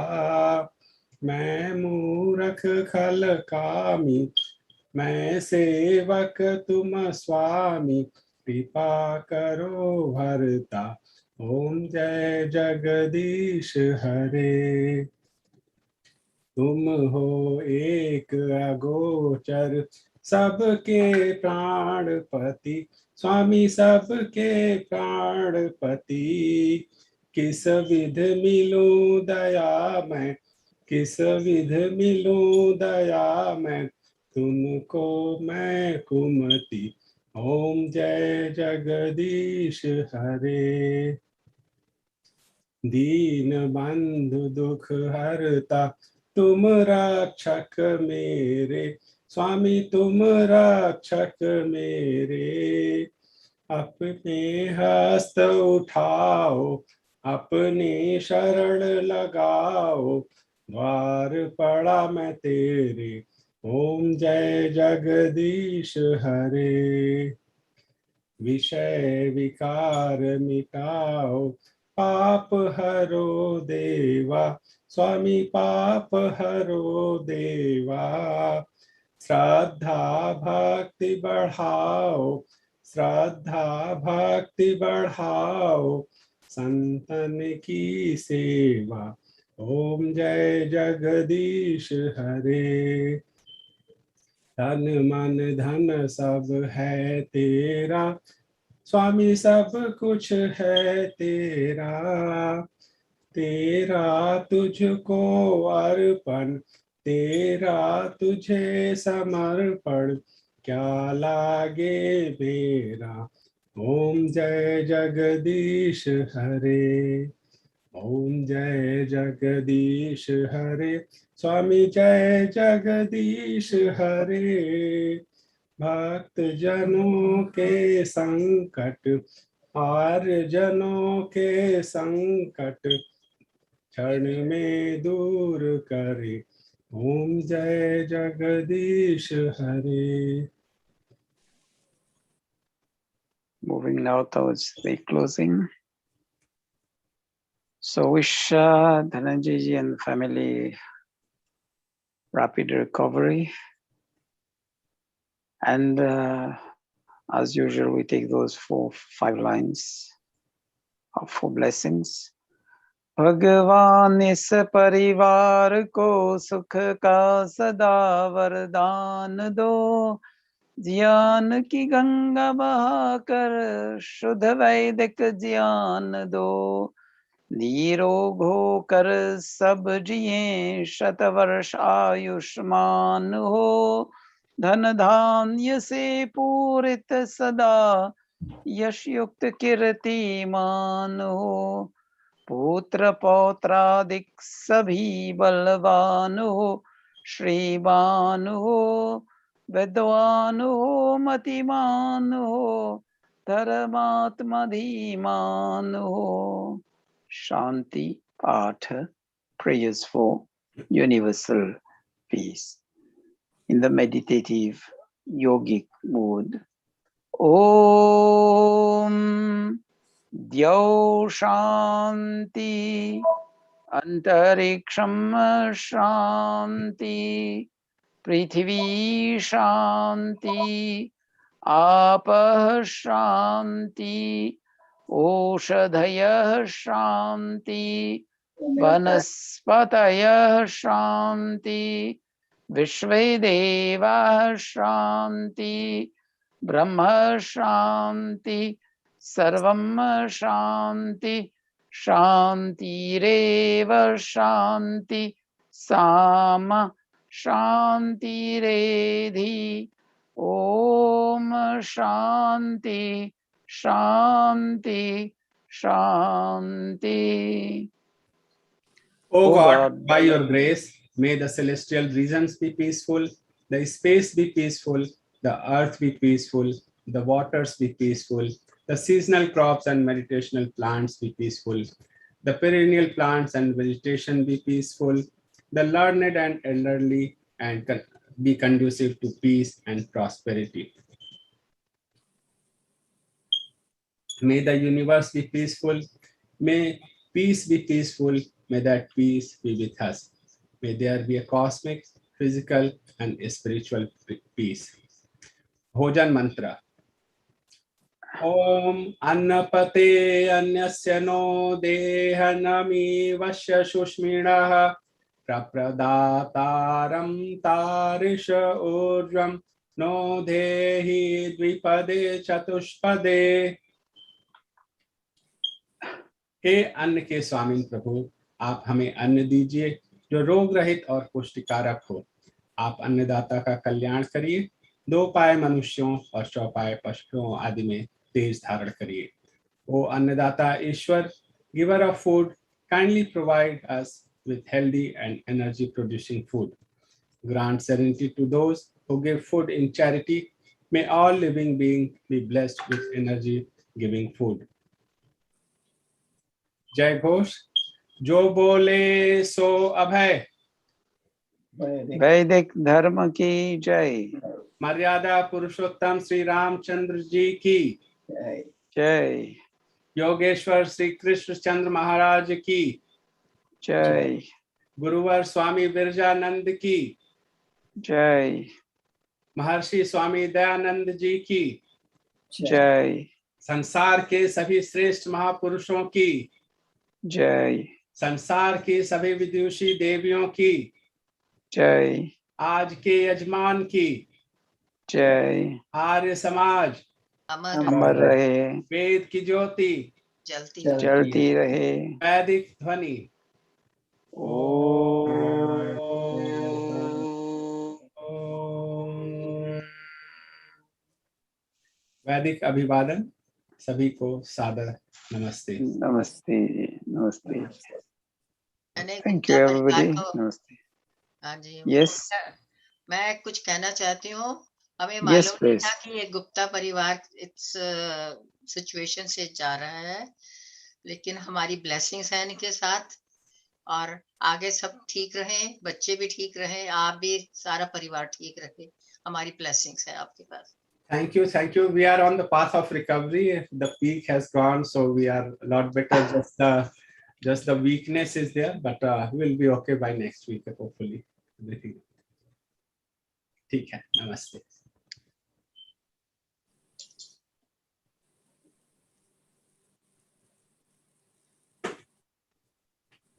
मैं मूर्ख खल कामी, मैं सेवक तुम स्वामी, कृपा करो भरता। ओम जय जगदीश हरे। तुम हो एक अगोचर, सबके प्राणपति, स्वामी सबके प्राणपति। किस विध मिलूं दया मैं, किस विध मिलूं दया मैं, तुमको मैं कुमति। ओम जय जगदीश हरे। दीन बंधु दुख हरता, तुम रक्षक मेरे, स्वामी तुम रक्षक मेरे। अपने हस्त उठाओ, अपनी शरण लगाओ, द्वार पड़ा मैं तेरे। ओम जय जगदीश हरे। विषय विकार मिटाओ, पाप हरो देवा, स्वामी पाप हरो देवा। श्रद्धा भक्ति बढ़ाओ, श्रद्धा भक्ति बढ़ाओ, संतन की सेवा। ओम जय जगदीश हरे। तन मन धन सब है तेरा, स्वामी सब कुछ है तेरा। तेरा तुझको अर्पण, तेरा तुझे समर्पण, क्या लागे मेरा। ओम जय जगदीश हरे। ओम जय जगदीश हरे। स्वामी जय जगदीश हरे। भक्त जनों के संकट, आर्य जनों के संकट, क्षण में दूर करे। ओम जय जगदीश हरे। Moving now towards the closing. So wish Dhananjay ji and family rapid recovery. And as usual, we take those 4-5 lines of 4 blessings. भगवान इस परिवार को सुख का सदा वरदान दो, ज्ञान की गंगा बहाकर शुद्ध वैदिक ज्ञान दो, निरोग होकर सब जिए शतवर्ष आयुष्मान हो, धन धान्य से पूरित सदा यश युक्त कीर्तिमान हो, पुत्र पौत्रादिक सभी बलवान हो, श्रीमान हो, विद्वान हो, मतिमान हो, धर्मात्मा धीमान हो। Shanti Path, prayers for universal peace. In the meditative yogic mood, Om Dhyau Shanti Antariksham Shanti Prithvi Shanti Apah Shanti ओषधयः शान्ति वनस्पतयः शान्ति विश्वे देवाः शान्ति ब्रह्म शान्ति सर्वं शान्ति शान्तिरेव शान्ति साम शान्तिरेधि ॐ शान्ति Shanti, Shanti. O God, by your grace, may the celestial regions be peaceful, the space be peaceful, the earth be peaceful, the waters be peaceful, the seasonal crops and meditational plants be peaceful, the perennial plants and vegetation be peaceful, the learned and elderly and be conducive to peace and prosperity. May the universe be peaceful. May peace be peaceful. May that peace be with us. May there be a cosmic, physical and spiritual peace. Bhojan mantra. Om annapate anyasya no dehanami vasya shushminaha prapradatam tarisha urvam no dehi dvipade chatushpade. हे अन्न के स्वामी प्रभु, आप हमें अन्न दीजिए जो रोग रहित और पुष्टिकारक हो। आप अन्नदाता का कल्याण करिए, दो पाए मनुष्यों और चौपाए पशुओं आदि में तेज धारण करिए। ओ अन्नदाता ईश्वर, giver of food, kindly provide us with healthy and energy producing food. Grant serenity to those who give food in charity. May all living beings be blessed with energy giving food. जय घोष। जो बोले सो अभय। वैदिक धर्म की जय। मर्यादा पुरुषोत्तम श्री रामचंद्र जी की जय। योगेश्वर श्री कृष्ण चंद्र महाराज की जय। गुरुवर स्वामी बिरजानंद की जय। महर्षि स्वामी दयानंद जी की जय। संसार के सभी श्रेष्ठ महापुरुषों की जय। संसार की सभी विदुषी देवियों की जय। आज के यजमान की जय। आर्य समाज अमर रहे, वेद की ज्योति जलती रहे। वैदिक ध्वनि। वैदिक अभिवादन। सभी को सादर नमस्ते। नमस्ते। नमस्ते। मैंने थैंक गुप्ता यू परिवार एवरीबॉडी। को, नमस्ते। हाँ जी, यस। मैं कुछ कहना चाहती हूँ। हमें यस मालूम नहीं प्लीज। था कि ये गुप्ता परिवार इस सिचुएशन से जा रहा है, लेकिन हमारी ब्लेसिंग्स हैं इनके साथ, और आगे सब ठीक रहे, बच्चे भी ठीक रहे, आप भी, सारा परिवार ठीक रहे। हमारी ब्लेसिंग्स है आपके पास। Thank you, thank you. We are on the path of recovery. The peak has gone, so we are a lot better. Just the weakness is there, but we'll be okay by next week, hopefully. Everything. ठीक है, नमस्ते।